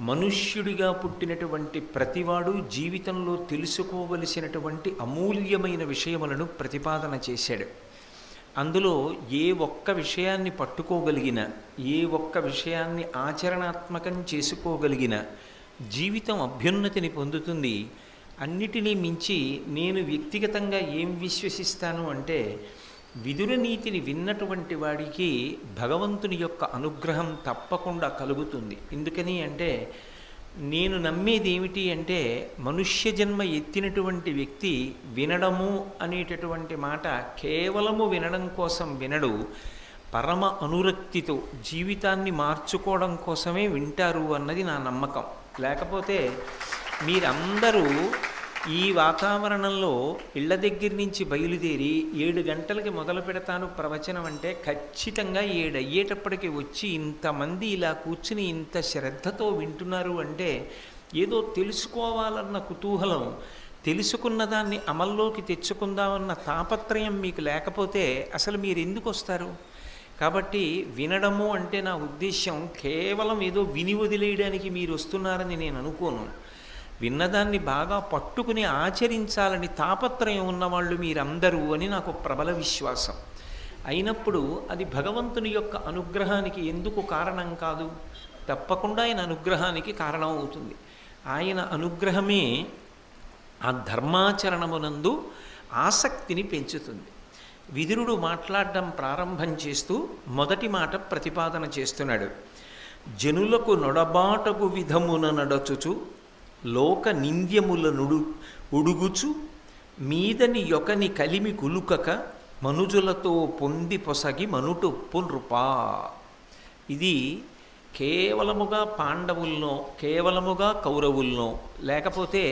మనుష్యుడిగా పుట్టినటువంటి ప్రతివాడు జీవితంలో తెలుసుకోవలసినటువంటి అమూల్యమైన విషయములను ప్రతిపాదన చేశాడు. అందులో ఏ ఒక్క విషయాన్ని పట్టుకోగలిగిన, ఏ ఒక్క విషయాన్ని ఆచరణాత్మకం చేసుకోగలిగిన జీవితం అభ్యున్నతిని పొందుతుంది. అన్నిటినీ మించి నేను వ్యక్తిగతంగా ఏం విశ్వసిస్తాను అంటే, విదుర నీతిని విన్నటువంటి వాడికి భగవంతుని యొక్క అనుగ్రహం తప్పకుండా కలుగుతుంది. ఎందుకని అంటే, నేను నమ్మేది ఏమిటి అంటే, మనుష్య జన్మ ఎత్తినటువంటి వ్యక్తి వినడము అనేటటువంటి మాట కేవలము వినడం కోసం వినడు, పరమ అనురక్తితో జీవితాన్ని మార్చుకోవడం కోసమే వింటారు అన్నది నా నమ్మకం. లేకపోతే మీరందరూ ఈ వాతావరణంలో ఇళ్ల దగ్గర నుంచి బయలుదేరి 7 గంటలకి మొదలు పెడతాను ప్రవచనం అంటే, ఖచ్చితంగా 7 అయ్యేటప్పటికి వచ్చి ఇంతమంది ఇలా కూర్చుని ఇంత శ్రద్ధతో వింటున్నారు అంటే ఏదో తెలుసుకోవాలన్న కుతూహలం, తెలుసుకున్న దాన్ని అమల్లోకి తెచ్చుకుందామన్న తాపత్రయం మీకు లేకపోతే అసలు మీరు ఎందుకు వస్తారు? కాబట్టి వినడము అంటే నా ఉద్దేశ్యం కేవలం ఏదో విని వదిలేయడానికి మీరు వస్తున్నారని నేను అనుకోను. విన్నదాన్ని బాగా పట్టుకుని ఆచరించాలని తాపత్రయం ఉన్నవాళ్ళు మీరందరూ అని నాకు ప్రబల విశ్వాసం. అయినప్పుడు అది భగవంతుని యొక్క అనుగ్రహానికి ఎందుకు కారణం కాదు? తప్పకుండా ఆయన అనుగ్రహానికి కారణం అవుతుంది. ఆయన అనుగ్రహమే ఆ ధర్మాచరణమునందు ఆసక్తిని పెంచుతుంది. విదురుడు మాట్లాడడం ప్రారంభం చేస్తూ మొదటి మాట ప్రతిపాదన చేస్తున్నాడు. జనులకు నొడబాటకు విధమున నడచుచు లోక నింద్యముల ఉడుగుచు మీదని యొకని కలిమి కులుకక మనుజులతో పొంది పొసగి మనుటొప్పు నృపా. ఇది కేవలముగా పాండవుల్లో, కేవలముగా కౌరవుల్లో, లేకపోతే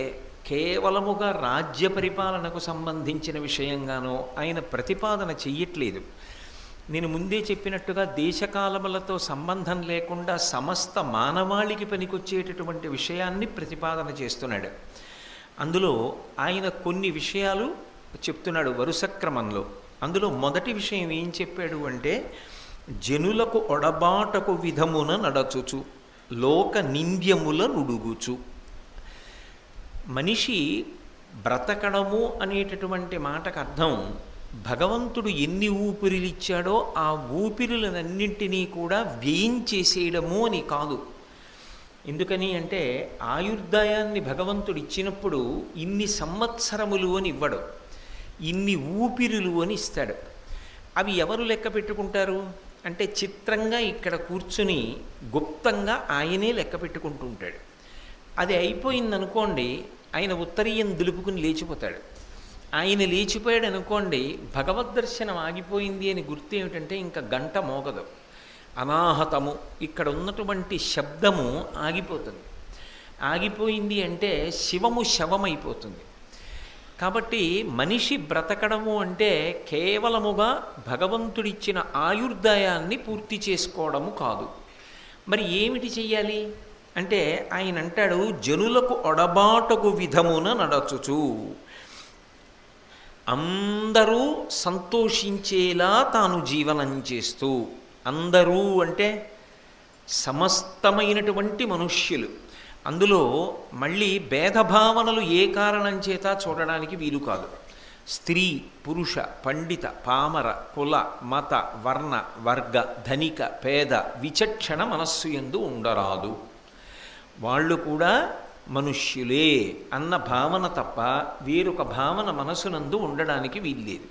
కేవలముగా రాజ్య పరిపాలనకు సంబంధించిన విషయంగానో ఆయన ప్రతిపాదన చెయ్యట్లేదు. నేను ముందే చెప్పినట్టుగా దేశకాలములతో సంబంధం లేకుండా సమస్త మానవాళికి పనికొచ్చేటటువంటి విషయాన్ని ప్రతిపాదన చేస్తున్నాడు. అందులో ఆయన కొన్ని విషయాలు చెప్తున్నాడు వరుస క్రమంలో. అందులో మొదటి విషయం ఏం చెప్పాడు అంటే, జనులకు ఒడబాటకు విధమున నడచుచు లోక నింద్యముల నుడుగుచు. మనిషి బ్రతకడము అనేటటువంటి మాటకు అర్థం భగవంతుడు ఎన్ని ఊపిరిలు ఇచ్చాడో ఆ ఊపిరులనన్నింటినీ కూడా వ్యయం చేసేయడము అని కాదు. ఎందుకని అంటే, ఆయుర్దాయాన్ని భగవంతుడు ఇచ్చినప్పుడు ఇన్ని సంవత్సరములు అని ఇవ్వడు, ఇన్ని ఊపిరులు అని ఇస్తాడు. అవి ఎవరు లెక్క పెట్టుకుంటారు అంటే, చిత్రంగా ఇక్కడ కూర్చుని గుప్తంగా ఆయనే లెక్క పెట్టుకుంటూ ఉంటాడు. అది అయిపోయిందనుకోండి, ఆయన ఉత్తరీయం దులుపుకుని లేచిపోతాడు. ఆయన లేచిపోయాడు అనుకోండి, భగవద్దర్శనం ఆగిపోయింది అని గుర్తు ఏమిటంటే ఇంకా గంట మోగదు, అనాహతము, ఇక్కడ ఉన్నటువంటి శబ్దము ఆగిపోతుంది. ఆగిపోయింది అంటే శివము శవమైపోతుంది. కాబట్టి మనిషి బ్రతకడము అంటే కేవలముగా భగవంతుడిచ్చిన ఆయుర్దాయాన్ని పూర్తి చేసుకోవడము కాదు. మరి ఏమిటి చెయ్యాలి అంటే, ఆయన అంటాడు, జనులకు ఒడబాటకు విధమున నడచుచు, అందరూ సంతోషించేలా తాను జీవనం చేస్తూ. అందరూ అంటే సమస్తమైనటువంటి మనుష్యులు. అందులో మళ్ళీ భేదభావనలు ఏ కారణం చేత చూడడానికి వీలు కాదు. స్త్రీ, పురుష, పండిత, పామర, కుల, మత, వర్ణ, వర్గ, ధనిక, పేద విచక్షణ మనస్సు యందు ఉండరాదు. వాళ్ళు కూడా మనుష్యులే అన్న భావన తప్ప వేరొక భావన మనసునందు ఉండడానికి వీల్లేదు.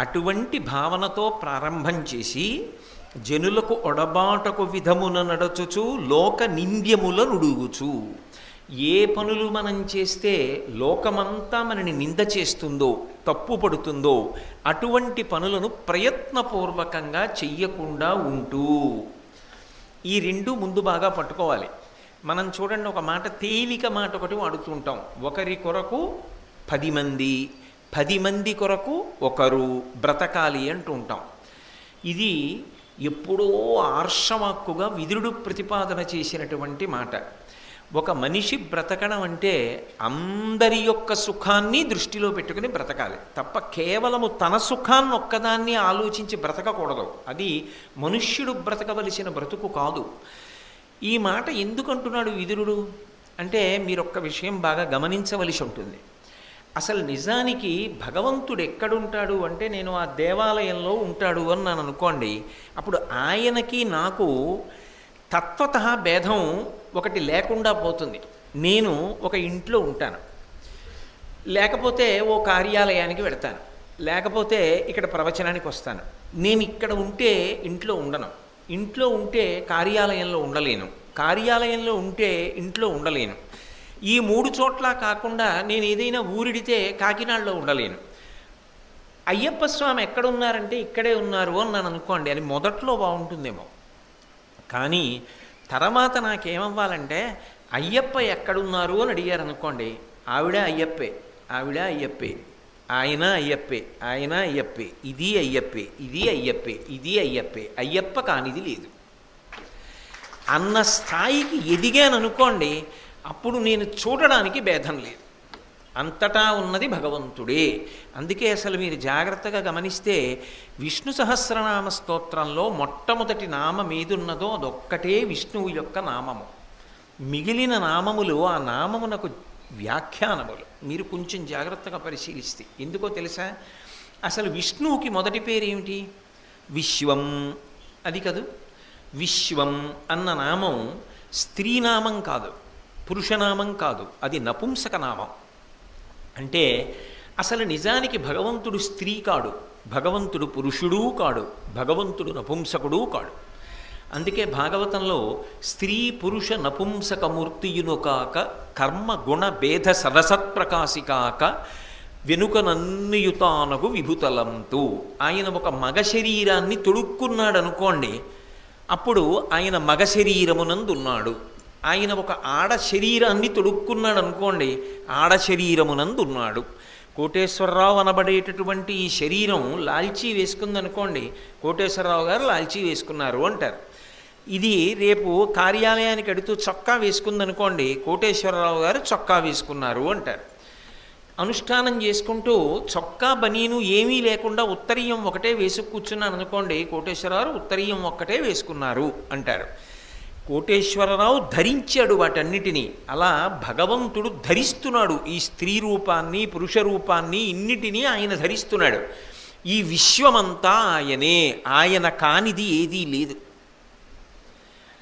అటువంటి భావనతో ప్రారంభం చేసి, జనులకు ఒడబాటకు విధమున నడచుచు లోక నింద్యముల నుడుగుచు. ఏ పనులు మనం చేస్తే లోకమంతా మనని నింద చేస్తుందో, తప్పు పడుతుందో అటువంటి పనులను ప్రయత్నపూర్వకంగా చెయ్యకుండా ఉంటూ. ఈ రెండు ముందు బాగా పట్టుకోవాలి. మనం చూడండి, ఒక మాట, తేలిక మాట ఒకటి వాడుతుంటాం. ఒకరి కొరకు 10 మంది, 10 మంది కొరకు ఒకరు బ్రతకాలి అంటూ ఉంటాం. ఇది ఎప్పుడో ఆర్షవాక్కుగా విదురుడు ప్రతిపాదన చేసినటువంటి మాట. ఒక మనిషి బ్రతకడం అంటే అందరి యొక్క సుఖాన్ని దృష్టిలో పెట్టుకుని బ్రతకాలి తప్ప కేవలము తన సుఖాన్ని ఒక్కదాన్ని ఆలోచించి బ్రతకకూడదు. అది మనుష్యుడు బ్రతకవలసిన బ్రతుకు కాదు. ఈ మాట ఎందుకు అంటున్నాడు విదురుడు అంటే మీరొక్క విషయం బాగా గమనించవలసి ఉంటుంది. అసలు నిజానికి భగవంతుడు ఎక్కడుంటాడు అంటే నేను ఆ దేవాలయంలో ఉంటాడు అని నేను అనుకోండి. అప్పుడు ఆయనకి నాకు తత్వత భేదం ఒకటి లేకుండా పోతుంది. నేను ఒక ఇంట్లో ఉంటాను, లేకపోతే ఓ కార్యాలయానికి వెడతాను, లేకపోతే ఇక్కడ ప్రవచనానికి వస్తాను. నేను ఇక్కడ ఉంటే ఇంట్లో ఉండను, ఇంట్లో ఉంటే కార్యాలయంలో ఉండలేను, కార్యాలయంలో ఉంటే ఇంట్లో ఉండలేను. ఈ 3 చోట్ల కాకుండా నేను ఏదైనా ఊరిడితే కాకినాడలో ఉండలేను. అయ్యప్ప స్వామి ఎక్కడున్నారంటే ఇక్కడే ఉన్నారు అని నన్ను అనుకోండి, అది మొదట్లో బాగుంటుందేమో. కానీ తర్వాత నాకేమవ్వాలంటే అయ్యప్ప ఎక్కడున్నారు అని అడిగారు అనుకోండి, ఆవిడ అయ్యప్పే, ఆవిడ అయ్యప్పే, ఆయన అయ్యప్పే, ఆయన అయ్యప్పే, ఇది అయ్యప్పే, ఇది అయ్యప్పే, ఇది అయ్యప్పే, అయ్యప్ప కానిది లేదు అన్న స్థాయికి ఎదిగాను అనుకోండి, అప్పుడు నేను చూడడానికి భేదం లేదు, అంతటా ఉన్నది భగవంతుడే. అందుకే అసలు మీరు జాగ్రత్తగా గమనిస్తే విష్ణు సహస్రనామ స్తోత్రంలో మొట్టమొదటి నామం ఏదున్నదో అదొక్కటే విష్ణువు యొక్క నామము. మిగిలిన నామములు ఆ నామమునకు వ్యాఖ్యానములు. మీరు కొంచెం జాగ్రత్తగా పరిశీలిస్తే ఎందుకో తెలుసా? అసలు విష్ణువుకి మొదటి పేరు ఏమిటి? విశ్వం. అది కాదు, విశ్వం అన్న నామం స్త్రీనామం కాదు, పురుషనామం కాదు, అది నపుంసక నామం. అంటే అసలు నిజానికి భగవంతుడు స్త్రీ కాడు, భగవంతుడు పురుషుడూ కాడు, భగవంతుడు నపుంసకుడూ కాడు. అందుకే భాగవతంలో స్త్రీ పురుష నపుంసకమూర్తియును కాక కర్మ గుణ భేద సరసత్ప్రకాశి కాక వెనుకనన్నియుతానగు విభుతలంతు. ఆయన ఒక మగ శరీరాన్ని తొడుక్కున్నాడు అనుకోండి, అప్పుడు ఆయన మగ శరీరమునందున్నాడు. ఆయన ఒక ఆడ శరీరాన్ని తొడుక్కున్నాడు అనుకోండి, ఆడ శరీరమునందున్నాడు. కోటేశ్వరరావు అనబడేటటువంటి ఈ శరీరం లాల్చీ వేసుకుందనుకోండి, కోటేశ్వరరావు గారు లాల్చీ వేసుకున్నారు అంటారు. ఇది రేపు కార్యాలయానికి అడుతూ చొక్కా వేసుకుందనుకోండి, కోటేశ్వరరావు గారు చొక్కా వేసుకున్నారు అంటారు. అనుష్ఠానం చేసుకుంటూ చొక్కా బనీను ఏమీ లేకుండా ఉత్తరీయం ఒకటే వేసుకు కూర్చున్నాను అనుకోండి, కోటేశ్వరరావు ఉత్తరీయం ఒక్కటే వేసుకున్నారు అంటారు. కోటేశ్వరరావు ధరించాడు వాటన్నిటినీ. అలా భగవంతుడు ధరిస్తున్నాడు ఈ స్త్రీ రూపాన్ని, పురుష రూపాన్ని, ఇన్నిటినీ ఆయన ధరిస్తున్నాడు. ఈ విశ్వమంతా ఆయనే, ఆయన కానిది ఏదీ లేదు,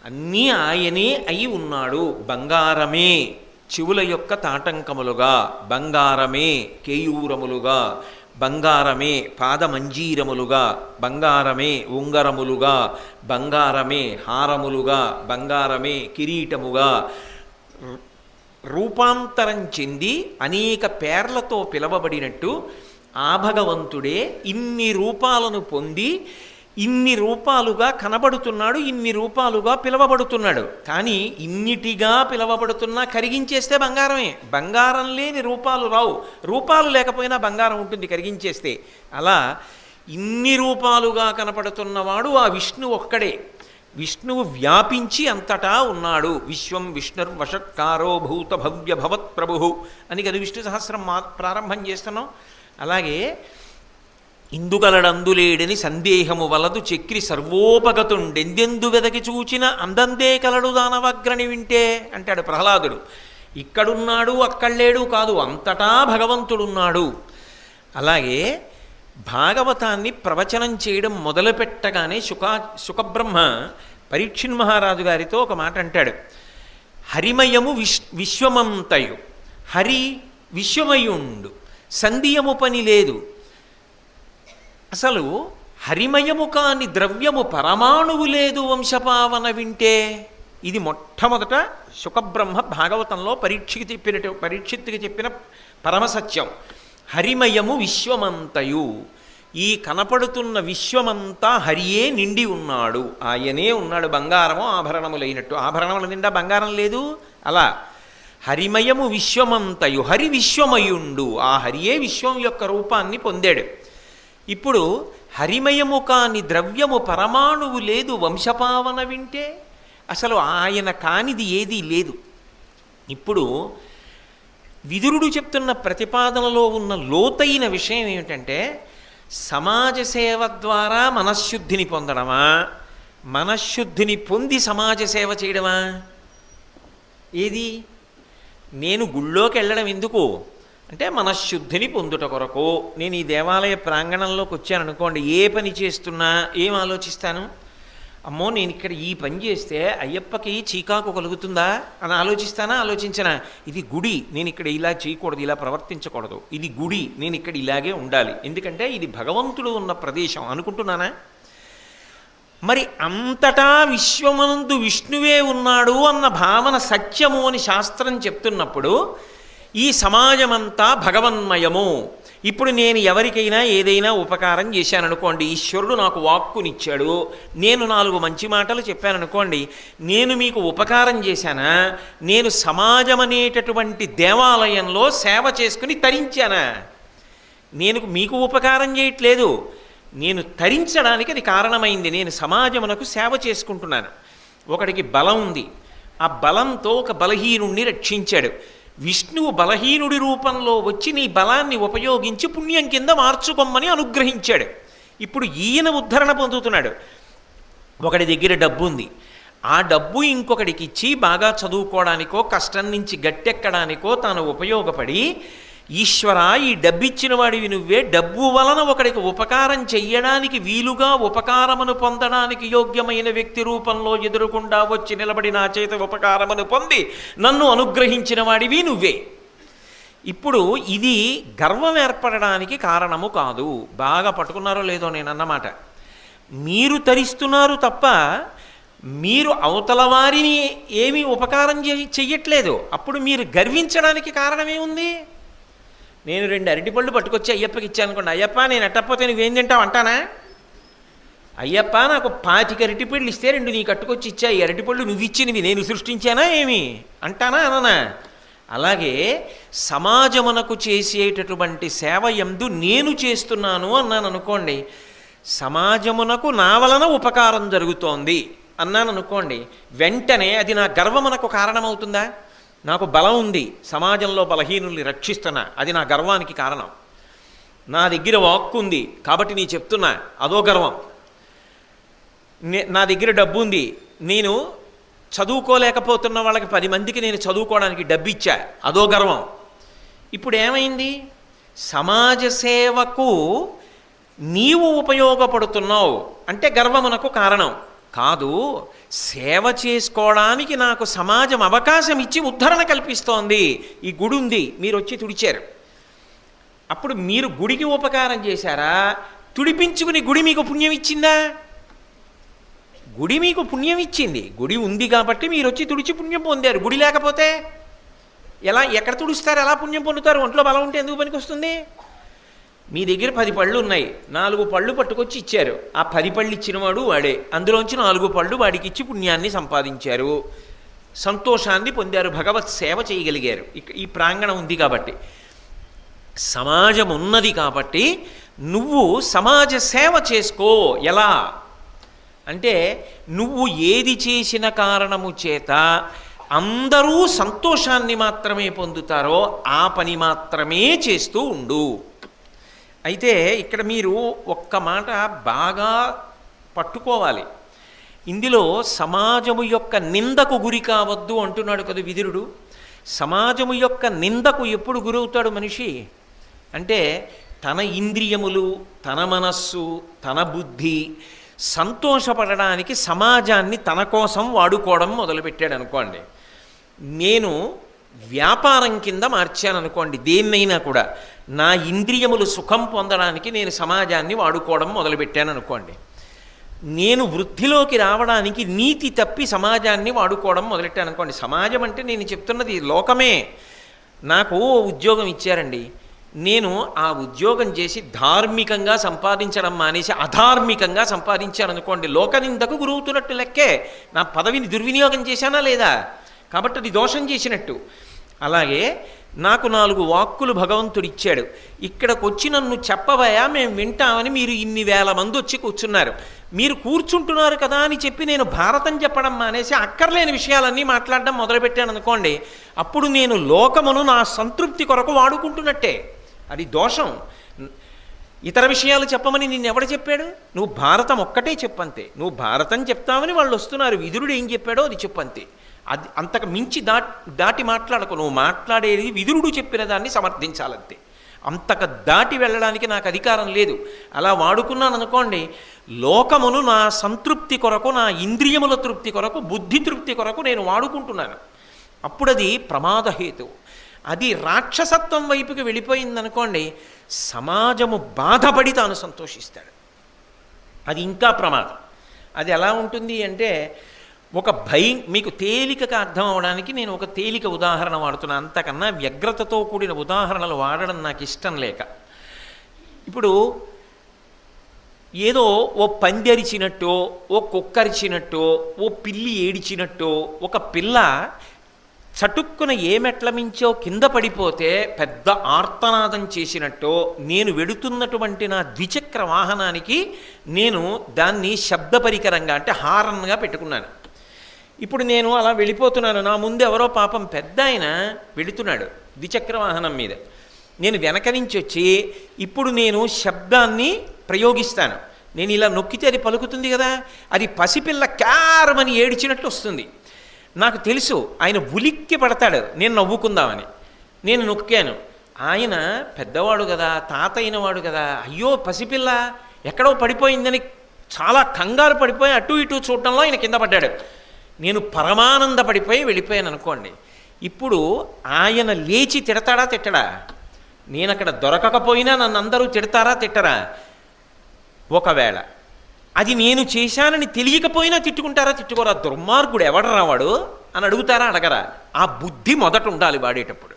అన్నీ ఆయనే అయి ఉన్నాడు. బంగారమే చెవుల యొక్క తాటంకములుగా, బంగారమే కేయూరములుగా, బంగారమే పాదమంజీరములుగా, బంగారమే ఉంగరములుగా, బంగారమే హారములుగా, బంగారమే కిరీటముగా రూపాంతరం చెంది అనేక పేర్లతో పిలవబడినట్టు ఆ భగవంతుడే ఇన్ని రూపాలను పొంది ఇన్ని రూపాలుగా కనబడుతున్నాడు, ఇన్ని రూపాలుగా పిలవబడుతున్నాడు. కానీ ఇన్నిటిగా పిలవబడుతున్నా కరిగించేస్తే బంగారమే. బంగారం లేని రూపాలు రావు, రూపాలు లేకపోయినా బంగారం ఉంటుంది కరిగించేస్తే. అలా ఇన్ని రూపాలుగా కనపడుతున్నవాడు ఆ విష్ణువు ఒక్కడే. విష్ణువు వ్యాపించి అంతటా ఉన్నాడు. విశ్వం విష్ణుర్వషట్కారో భూత భవ్య భవత్ ప్రభు అని కదా విష్ణు సహస్రం ప్రారంభం చేస్తున్నాం. అలాగే ఇందుగలడందులేడని సందేహము వలదు చక్రి సర్వోపగతుండెందెందు వెదకి చూచిన అందందే కలడు దానవగ్రని వింటే అంటాడు ప్రహ్లాదుడు. ఇక్కడున్నాడు అక్కడలేడు కాదు, అంతటా భగవంతుడున్నాడు. అలాగే భాగవతాన్ని ప్రవచనం చేయడం మొదలుపెట్టగానే శుకబ్రహ్మ పరీక్షిన్ మహారాజు గారితో ఒక మాట అంటాడు. హరిమయము విశ్వమంతయు, హరి విశ్వమయుండు, సంధియము పని లేదు. అసలు హరిమయము కాని ద్రవ్యము పరమాణువు లేదు వంశపావన వింటే. ఇది మొట్టమొదట శుకబ్రహ్మ భాగవతంలో పరీక్షిత్తుకి చెప్పిన పరమసత్యం. హరిమయము విశ్వమంతయు, ఈ కనపడుతున్న విశ్వమంతా హరియే నిండి ఉన్నాడు, ఆయనే ఉన్నాడు. బంగారము ఆభరణములైనట్టు, ఆభరణముల నిండా బంగారం లేదు. అలా హరిమయము విశ్వమంతయు, హరి విశ్వమయుండు, ఆ హరియే విశ్వం యొక్క రూపాన్ని పొందాడు. ఇప్పుడు హరిమయము కాని ద్రవ్యము పరమాణువు లేదు వంశపావన వింటే, అసలు ఆయన కానిది ఏదీ లేదు. ఇప్పుడు విదురుడు చెప్తున్న ప్రతిపాదనలో ఉన్న లోతైన విషయం ఏమిటంటే, సమాజ సేవ ద్వారా మనశ్శుద్ధిని పొందడమా, మనశ్శుద్ధిని పొంది సమాజ సేవ చేయడమా? ఏది? నేను గుళ్ళోకి వెళ్ళడం ఎందుకు అంటే మనశ్శుద్ధిని పొందుట కొరకు. నేను ఈ దేవాలయ ప్రాంగణంలోకి వచ్చాను అనుకోండి, ఏ పని చేస్తున్నా ఏం ఆలోచిస్తాను? అమ్మో నేను ఇక్కడ ఈ పని చేస్తే అయ్యప్పకి చీకాకు కలుగుతుందా అని ఆలోచిస్తానా? ఆలోచించనా? ఇది గుడి, నేను ఇక్కడ ఇలా చేయకూడదు, ఇలా ప్రవర్తించకూడదు. ఇది గుడి, నేను ఇక్కడ ఇలాగే ఉండాలి, ఎందుకంటే ఇది భగవంతుడు ఉన్న ప్రదేశం అనుకుంటున్నానా? మరి అంతటా విశ్వమనందు విష్ణువే ఉన్నాడు అన్న భావన సత్యము అని శాస్త్రం చెప్తున్నప్పుడు ఈ సమాజమంతా భగవన్మయము. ఇప్పుడు నేను ఎవరికైనా ఏదైనా ఉపకారం చేశాననుకోండి, ఈశ్వరుడు నాకు వాక్కునిచ్చాడు, నేను 4 మంచి మాటలు చెప్పాననుకోండి, నేను మీకు ఉపకారం చేశానా? నేను సమాజం అనేటటువంటి దేవాలయంలో సేవ చేసుకుని తరించానా? నేను మీకు ఉపకారం చేయట్లేదు, నేను తరించడానికి అది కారణమైంది. నేను సమాజమునకు సేవ చేసుకుంటున్నాను. ఒకడికి బలం ఉంది, ఆ బలంతో ఒక బలహీనుణ్ణి రక్షించాడు. విష్ణువు బలహీనుడి రూపంలో వచ్చి నీ బలాన్ని ఉపయోగించి పుణ్యం కింద మార్చుకోమని అనుగ్రహించాడు. ఇప్పుడు ఈయన ఉద్ధరణ పొందుతున్నాడు. ఒకడి దగ్గర డబ్బు ఉంది, ఆ డబ్బు ఇంకొకడికి ఇచ్చి బాగా చదువుకోవడానికో కష్టం నుంచి గట్టెక్కడానికో తాను ఉపయోగపడి, ఈశ్వర ఈ డబ్బిచ్చిన వాడివి నువ్వే, డబ్బు వలన ఒకడికి ఉపకారం చెయ్యడానికి వీలుగా ఉపకారమును పొందడానికి యోగ్యమైన వ్యక్తి రూపంలో ఎదురుకుండా వచ్చి నిలబడి నా చేత ఉపకారమును పొంది నన్ను అనుగ్రహించిన వాడివి నువ్వే. ఇప్పుడు ఇది గర్వం ఏర్పడడానికి కారణము కాదు. బాగా పట్టుకున్నారో లేదో నేను అన్నమాట. మీరు తరిస్తున్నారు తప్ప మీరు అవతల వారిని ఏమీ ఉపకారం చెయ్యట్లేదు. అప్పుడు మీరు గర్వించడానికి కారణమేముంది? నేను 2 అరటిపళ్ళు పట్టుకొచ్చి అయ్యప్పకి ఇచ్చాను అనుకోండి, అయ్యప్ప నేను ఎట్టకపోతే నువ్వేం తింటావు అంటానా? అయ్యప్ప నాకు 25 అరటిపళ్ళు ఇస్తే 2 నీ కట్టుకొచ్చి ఇచ్చా, ఈ అరటిపళ్ళు నువ్వు ఇచ్చినవి నేను సృష్టించానా ఏమి అంటానా అననా? అలాగే సమాజమునకు చేసేటటువంటి సేవ యందు నేను చేస్తున్నాను అన్నాను అనుకోండి, సమాజమునకు నా వలన ఉపకారం జరుగుతోంది అన్నాను అనుకోండి, వెంటనే అది నా గర్వమునకు కారణమవుతుందా? నాకు బలం ఉంది, సమాజంలో బలహీనుల్ని రక్షిస్తున్నా, అది నా గర్వానికి కారణం. నా దగ్గర వాక్కు ఉంది కాబట్టి నీ చెప్తున్నా, అదో గర్వం. నా దగ్గర డబ్బు ఉంది, నేను చదువుకోలేకపోతున్న వాళ్ళకి 10 మందికి నేను చదువుకోవడానికి డబ్బు ఇచ్చా, అదో గర్వం. ఇప్పుడు ఏమైంది? సమాజ సేవకు నీవు ఉపయోగపడుతున్నావు అంటే గర్వమునకు కారణం కాదు. సేవ చేసుకోవడానికి నాకు సమాజం అవకాశం ఇచ్చి ఉద్ధరణ కల్పిస్తోంది. ఈ గుడి ఉంది, మీరు వచ్చి తుడిచారు, అప్పుడు మీరు గుడికి ఉపకారం చేశారా? తుడిపించుకుని గుడి మీకు పుణ్యం ఇచ్చిందా? గుడి మీకు పుణ్యం ఇచ్చింది. గుడి ఉంది కాబట్టి మీరు వచ్చి తుడిచి పుణ్యం పొందారు. గుడి లేకపోతే ఎలా, ఎక్కడ తుడుస్తారు, ఎలా పుణ్యం పొందుతారు? ఒంట్లో బలం ఉంటే ఎందుకు పనికి వస్తుంది? మీ దగ్గర 10 పళ్ళు ఉన్నాయి, 4 పళ్ళు పట్టుకొచ్చి ఇచ్చారు, ఆ 10 పళ్ళు ఇచ్చినవాడు వాడే, అందులోంచి 4 పళ్ళు వాడికి ఇచ్చి పుణ్యాన్ని సంపాదించారు, సంతోషాన్ని పొందారు, భగవత్ సేవ చేయగలిగారు. ఈ ప్రాంగణం ఉంది కాబట్టి, సమాజం ఉన్నది కాబట్టి నువ్వు సమాజ సేవ చేసుకో. ఎలా అంటే నువ్వు ఏది చేసిన కారణము చేత అందరూ సంతోషాన్ని మాత్రమే పొందుతారో ఆ పని మాత్రమే చేస్తూ ఉండు. అయితే ఇక్కడ మీరు ఒక్క మాట బాగా పట్టుకోవాలి. ఇందులో సమాజము యొక్క నిందకు గురి కావద్దు అంటున్నాడు కదా విదురుడు. సమాజము యొక్క నిందకు ఎప్పుడు గురవుతాడు మనిషి అంటే తన ఇంద్రియములు, తన మనస్సు, తన బుద్ధి సంతోషపడడానికి సమాజాన్ని తన కోసం వాడుకోవడం మొదలుపెట్టాడు అనుకోండి. నేను వ్యాపారం కింద మార్చాను అనుకోండి, దేన్నైనా కూడా నా ఇంద్రియములు సుఖం పొందడానికి నేను సమాజాన్ని వాడుకోవడం మొదలుపెట్టాను అనుకోండి. నేను వృద్ధిలోకి రావడానికి నీతి తప్పి సమాజాన్ని వాడుకోవడం మొదలెట్టాను అనుకోండి. సమాజం అంటే నేను చెప్తున్నది లోకమే. నాకు ఉద్యోగం ఇచ్చారండి, నేను ఆ ఉద్యోగం చేసి ధార్మికంగా సంపాదించడం మానేసి అధార్మికంగా సంపాదించాను అనుకోండి, లోకనిందకు గురవుతున్నట్టు లెక్కే. నా పదవిని దుర్వినియోగం చేశానా లేదా? కాబట్టి అది దోషం చేసినట్టు. అలాగే నాకు 4 వాక్కులు భగవంతుడు ఇచ్చాడు, ఇక్కడికి వచ్చి నన్ను చెప్పవయా మేము వింటామని మీరు ఇన్ని వేల మంది వచ్చి కూర్చున్నారు. మీరు కూర్చుంటున్నారు కదా అని చెప్పి నేను భారతం చెప్పడం మానేసి అక్కర్లేని విషయాలన్నీ మాట్లాడడం మొదలుపెట్టాను అనుకోండి, అప్పుడు నేను లోకమును నా సంతృప్తి కొరకు వాడుకుంటున్నట్టే. అది దోషం. ఇతర విషయాలు చెప్పమని నిన్నెవడు చెప్పాడు? నువ్వు భారతం ఒక్కటే చెప్పంతే. నువ్వు భారతం చెప్తామని వాళ్ళు వస్తున్నారు, విదురుడు ఏం చెప్పాడో అది చెప్పంతే. అది అంతకు మించి దాటి మాట్లాడకు. నువ్వు మాట్లాడేది విదురుడు చెప్పిన దాన్ని సమర్థించాలంతే. అంతకు దాటి వెళ్ళడానికి నాకు అధికారం లేదు. అలా వాడుకున్నాను అనుకోండి, లోకమును నా సంతృప్తి కొరకు, నా ఇంద్రియముల తృప్తి కొరకు, బుద్ధి తృప్తి కొరకు నేను వాడుకుంటున్నాను. అప్పుడు అది ప్రమాదహేతు. అది రాక్షసత్వం వైపుకి వెళ్ళిపోయిందనుకోండి, సమాజము బాధపడి తాను సంతోషిస్తాడు. అది ఇంకా ప్రమాదం. అది ఎలా ఉంటుంది అంటే, ఒక భయం మీకు తేలికగా అర్థం అవడానికి నేను ఒక తేలిక ఉదాహరణ వాడుతున్నాను. అంతకన్నా వ్యగ్రతతో కూడిన ఉదాహరణలు వాడడం నాకు ఇష్టం లేక. ఇప్పుడు ఏదో ఓ పంది అరిచినట్టో, ఓ కుక్కరిచినట్టో, ఓ పిల్లి ఏడిచినట్టో, ఒక పిల్ల చటుక్కున ఏ మెట్ల మించో కింద పడిపోతే పెద్ద ఆర్తనాదం చేసినట్టో, నేను వెడుతున్నటువంటి నా ద్విచక్ర వాహనానికి నేను దాన్ని శబ్ద పరికరంగా అంటే హారన్గా పెట్టుకున్నాను. ఇప్పుడు నేను అలా వెళ్ళిపోతున్నాను, నా ముందు ఎవరో పాపం పెద్ద ఆయన వెళుతున్నాడు ద్విచక్ర వాహనం మీద. నేను వెనక నుంచి వచ్చి ఇప్పుడు నేను శబ్దాన్ని ప్రయోగిస్తాను. నేను ఇలా నొక్కితే అది పలుకుతుంది కదా, అది పసిపిల్ల క్యారమని ఏడ్చినట్లు వస్తుంది. నాకు తెలుసు ఆయన ఉలిక్కి పడతాడు నేను నవ్వుకుందామని. నేను నొక్కాను. ఆయన పెద్దవాడు కదా, తాత అయినవాడు కదా, అయ్యో పసిపిల్ల ఎక్కడో పడిపోయిందని చాలా కంగారు పడిపోయి అటు ఇటు చూడటంలో ఆయన కింద పడ్డాడు. నేను పరమానంద పడిపోయి వెళ్ళిపోయాను అనుకోండి. ఇప్పుడు ఆయన లేచి తిడతాడా తిట్టడా? నేను అక్కడ దొరకకపోయినా నన్ను అందరూ తిడతారా తిట్టరా? ఒకవేళ అది నేను చేశానని తెలియకపోయినా తిట్టుకుంటారా తిట్టుకోరా? దుర్మార్గుడు ఎవడు రావాడు అని అడుగుతారా అడగరా? ఆ బుద్ధి మొదట ఉండాలి వాడేటప్పుడు.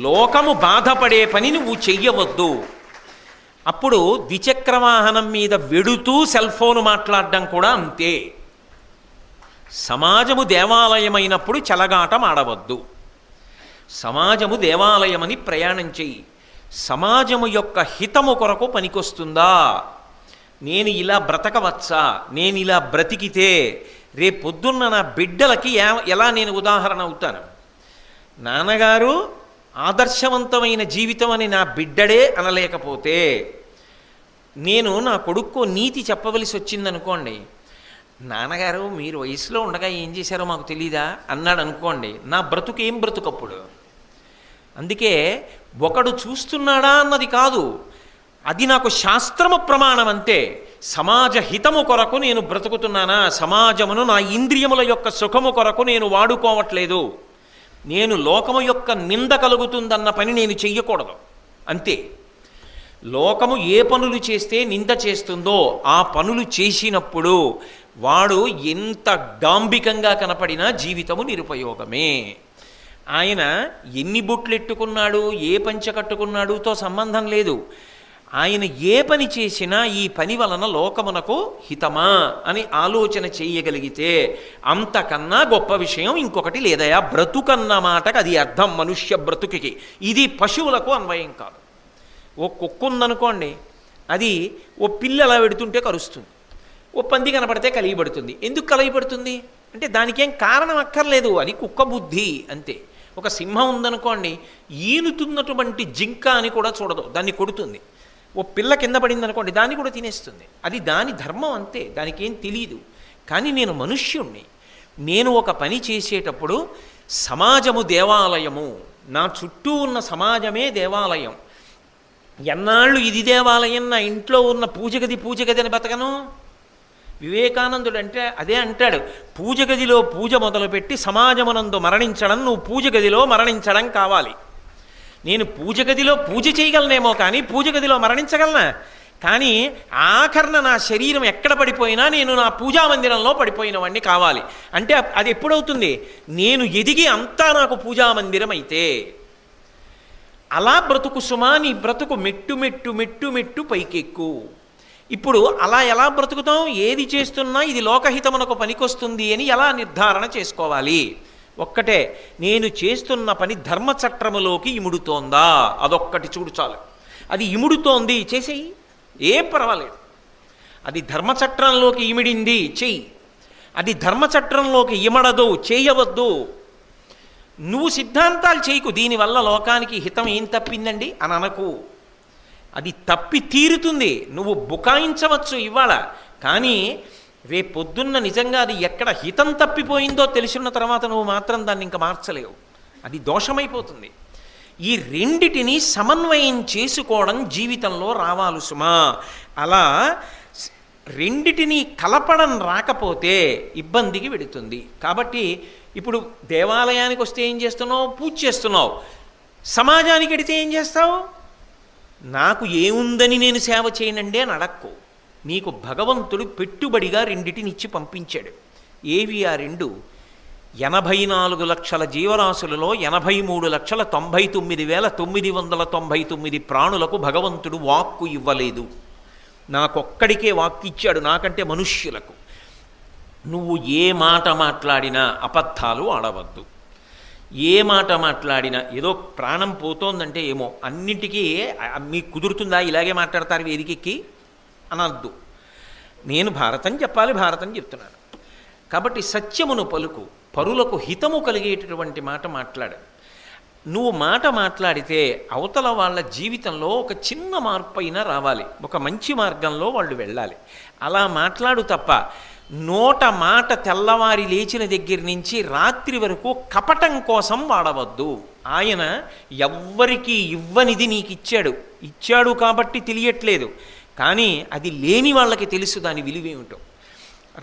లోకము బాధపడే పని నువ్వు చెయ్యవద్దు. అప్పుడు ద్విచక్రవాహనం మీద వెడుతూ సెల్ ఫోన్ మాట్లాడడం కూడా అంతే. సమాజము దేవాలయమైనప్పుడు చెలగాటం ఆడవద్దు. సమాజము దేవాలయమని ప్రయాణం చెయ్యి. సమాజము యొక్క హితము కొరకు పనికొస్తుందా? నేను ఇలా బ్రతకవచ్చా? నేను ఇలా బ్రతికితే రేపొద్దున్న నా బిడ్డలకి ఎలా నేను ఉదాహరణ అవుతాను? నాన్నగారు ఆదర్శవంతమైన జీవితం అని నా బిడ్డడే అనలేకపోతే, నేను నా కొడుక్కు నీతి చెప్పవలసి వచ్చిందనుకోండి, నాన్నగారు మీరు వయసులో ఉండగా ఏం చేశారో మాకు తెలీదా అన్నాడు అనుకోండి, నా బ్రతుకు ఏం బ్రతుకప్పుడు? అందుకే ఒకడు చూస్తున్నాడా అన్నది కాదు, అది నాకు శాస్త్రము ప్రమాణం అంతే. సమాజ హితము కొరకు నేను బ్రతుకుతున్నానా? సమాజమును నా ఇంద్రియముల యొక్క సుఖము కొరకు నేను వాడుకోవట్లేదు. నేను లోకము యొక్క నింద కలుగుతుందన్న పని నేను చెయ్యకూడదు అంతే. లోకము ఏ పనులు చేస్తే నింద చేస్తుందో ఆ పనులు చేసినప్పుడు వాడు ఎంత డాంబికంగా కనపడినా జీవితము నిరుపయోగమే. ఆయన ఎన్ని బొట్లెట్టుకున్నాడు, ఏ పంచ కట్టుకున్నాడుతో సంబంధం లేదు. ఆయన ఏ పని చేసినా ఈ పని వలన లోకమునకు హితమా అని ఆలోచన చేయగలిగితే అంతకన్నా గొప్ప విషయం ఇంకొకటి లేదయా. బ్రతుకన్న మాటకు అది అర్థం మనుష్య బ్రతుకుకి. ఇది పశువులకు అన్వయం కాదు. ఓ కుక్క ఉందనుకోండి, అది ఓ పిల్ల అలా పెడుతుంటే కరుస్తుంది, ఓ పంది కనపడితే కలిగిపడుతుంది. ఎందుకు కలిగిపడుతుంది అంటే దానికేం కారణం అక్కర్లేదు, అది కుక్క బుద్ధి అంతే. ఒక సింహం ఉందనుకోండి, ఈనుతున్నటువంటి జింక అని కూడా చూడదు, దాన్ని కొడుతుంది. ఓ పిల్ల కింద పడింది అనుకోండి, దాన్ని కూడా తినేస్తుంది. అది దాని ధర్మం అంతే, దానికి ఏం తెలియదు. కానీ నేను మనుష్యుణ్ణి. నేను ఒక పని చేసేటప్పుడు సమాజము దేవాలయము, నా చుట్టూ ఉన్న సమాజమే దేవాలయం. ఎన్నాళ్ళు ఇది దేవాలయం, నా ఇంట్లో ఉన్న పూజగది అని బతకను? వివేకానందుడు అంటే అదే అంటాడు, పూజగదిలో పూజ మొదలుపెట్టి సమాజమునందు మరణించడం, నువ్వు పూజగదిలో మరణించడం కావాలి. నేను పూజగదిలో పూజ చేయగలనేమో కానీ పూజగదిలో మరణించగలనా? కానీ ఆఖరణ నా శరీరం ఎక్కడ పడిపోయినా నేను నా పూజా మందిరంలో పడిపోయిన వాడిని కావాలి. అంటే అది ఎప్పుడవుతుంది? నేను ఎదిగి అంతా నాకు పూజా మందిరం అయితే. అలా బ్రతుకు సుమా, నీ బ్రతుకు మెట్టు మెట్టు మెట్టు మెట్టు పైకెక్కు. ఇప్పుడు అలా ఎలా బ్రతుకుతాం? ఏది చేస్తున్నా ఇది లోకహితమునకు పనికొస్తుంది అని ఎలా నిర్ధారణ చేసుకోవాలి? ఒక్కటే, నేను చేస్తున్న పని ధర్మచట్రములోకి ఇముడుతోందా? అదొక్కటి చూడు చాలు. అది ఇముడుతోంది, చేసేయి, ఏం పర్వాలేదు. అది ధర్మచట్రంలోకి ఇమిడింది, చెయ్యి. అది ధర్మచట్రంలోకి ఇమడదు, చేయవద్దు. నువ్వు సిద్ధాంతాలు చేయకు, దీనివల్ల లోకానికి హితం ఏం తప్పిందండి అని అనకు. అది తప్పి తీరుతుంది. నువ్వు బుకాయించవచ్చు ఇవాళ, కానీ రేపొద్దున్న నిజంగా అది ఎక్కడ హితం తప్పిపోయిందో తెలిసిన తర్వాత నువ్వు మాత్రం దాన్ని ఇంకా మార్చలేవు, అది దోషమైపోతుంది. ఈ రెండిటిని సమన్వయం చేసుకోవడం జీవితంలో రావాలి సుమా. అలా రెండిటిని కలపడం రాకపోతే ఇబ్బందికి వెడుతుంది. కాబట్టి ఇప్పుడు దేవాలయానికి వస్తే ఏం చేస్తున్నావు? పూజ చేస్తున్నావు. సమాజానికి వెడితే ఏం చేస్తావు? నాకు ఏముందని నేను సేవ చేయనండి అని అడక్కు. నీకు భగవంతుడు పెట్టుబడిగా రెండిటినిచ్చి పంపించాడు. ఏవి ఆ రెండు? 84 లక్షల జీవరాశులలో 83,99,999 ప్రాణులకు భగవంతుడు వాక్కు ఇవ్వలేదు. నాకొక్కడికే వాక్కు ఇచ్చాడు, నాకంటే మనుష్యులకు. నువ్వు ఏ మాట మాట్లాడినా అబద్ధాలు ఆడవద్దు. ఏ మాట మాట్లాడినా ఏదో ప్రాణం పోతోందంటే ఏమో అన్నింటికీ మీకు కుదురుతుందా ఇలాగే మాట్లాడతారు వేదికెక్కి అనద్దు. నేను భారతం చెప్పాలి, భారతం చెప్తున్నాను కాబట్టి సత్యమును పలుకు, పరులకు హితము కలిగేటటువంటి మాట మాట్లాడు. నువ్వు మాట మాట్లాడితే అవతల వాళ్ళ జీవితంలో ఒక చిన్న మార్పు అయినా రావాలి, ఒక మంచి మార్గంలో వాళ్ళు వెళ్ళాలి. అలా మాట్లాడు తప్ప నోట మాట తెల్లవారి లేచిన దగ్గర నుంచి రాత్రి వరకు కపటం కోసం వాడవద్దు. ఆయన ఎవ్వరికీ ఇవ్వనిది నీకు ఇచ్చాడు కాబట్టి తెలియట్లేదు, కానీ అది లేని వాళ్ళకి తెలుసు దాని విలువేమిటో.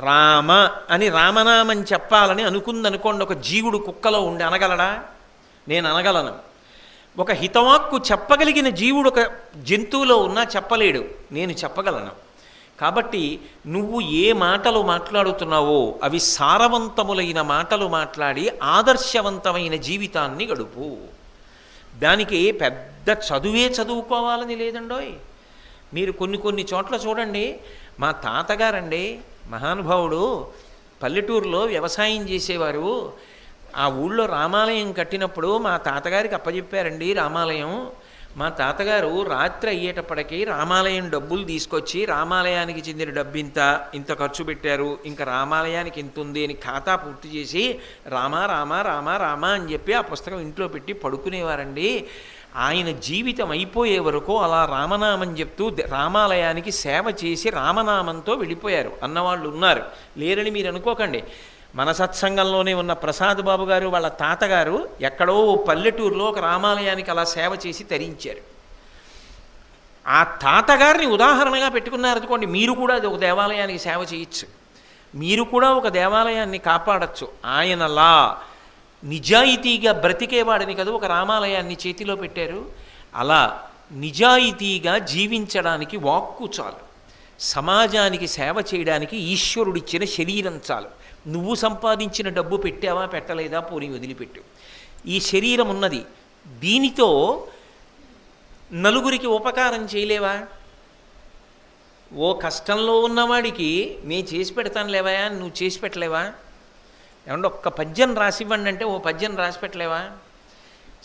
రామ అని రామనామం చెప్పాలని అనుకుందనుకోండి, ఒక జీవుడు కుక్కలో ఉండి అనగలడా? నేను అనగలను. ఒక హితవాక్కు చెప్పగలిగిన జీవుడు ఒక జంతువులో ఉన్నా చెప్పలేడు, నేను చెప్పగలను. కాబట్టి నువ్వు ఏ మాటలు మాట్లాడుతున్నావో అవి సారవంతములైన మాటలు మాట్లాడి ఆదర్శవంతమైన జీవితాన్ని గడుపు. దానికి పెద్ద చదువే చదువుకోవాలని లేదండోయ్. మీరు కొన్ని చోట్ల చూడండి, మా తాతగారండి మహానుభావుడు పల్లెటూరులో వ్యవసాయం చేసేవారు. ఆ ఊళ్ళో రామాలయం కట్టినప్పుడు మా తాతగారికి అప్పచెప్పారండి రామాలయం. మా తాతగారు రాత్రి అయ్యేటప్పటికీ రామాలయం డబ్బులు తీసుకొచ్చి రామాలయానికి చెందిన డబ్బు ఇంత ఖర్చు పెట్టారు, ఇంకా రామాలయానికి ఇంత ఉంది అని ఖాతా పూర్తి చేసి రామ రామ రామ రామ అని చెప్పి ఆ పుస్తకం ఇంట్లో పెట్టి పడుకునేవారండి. ఆయన జీవితం అయిపోయే వరకు అలా రామనామం చెప్తూ రామాలయానికి సేవ చేసి రామనామంతో వెళ్ళిపోయారు అన్నవాళ్ళు ఉన్నారు. లేరని మీరు అనుకోకండి. మన సత్సంగంలోనే ఉన్న ప్రసాద్ బాబు గారు వాళ్ళ తాతగారు ఎక్కడో పల్లెటూరులో ఒక రామాలయానికి అలా సేవ చేసి తరించారు. ఆ తాతగారిని ఉదాహరణగా పెట్టుకున్నారు అనుకోండి, మీరు కూడా అది ఒక దేవాలయానికి సేవ చేయొచ్చు, మీరు కూడా ఒక దేవాలయాన్ని కాపాడచ్చు. ఆయనలా నిజాయితీగా బ్రతికేవాడిని కదా ఒక రామాలయాన్ని చేతిలో పెట్టారు. అలా నిజాయితీగా జీవించడానికి వాక్కు చాలు, సమాజానికి సేవ చేయడానికి ఈశ్వరుడిచ్చిన శరీరం చాలు. నువ్వు సంపాదించిన డబ్బు పెట్టావా పెట్టలేదా పోనీ వదిలిపెట్టు. ఈ శరీరం ఉన్నది, దీనితో నలుగురికి ఉపకారం చేయలేవా? ఓ కష్టంలో ఉన్నవాడికి నేను చేసి పెడతాను లేవా, నువ్వు చేసి పెట్టలేవా? ఏమంటే ఒక్క పద్యం రాసివ్వండి అంటే ఓ పద్యం రాసి పెట్టలేవా?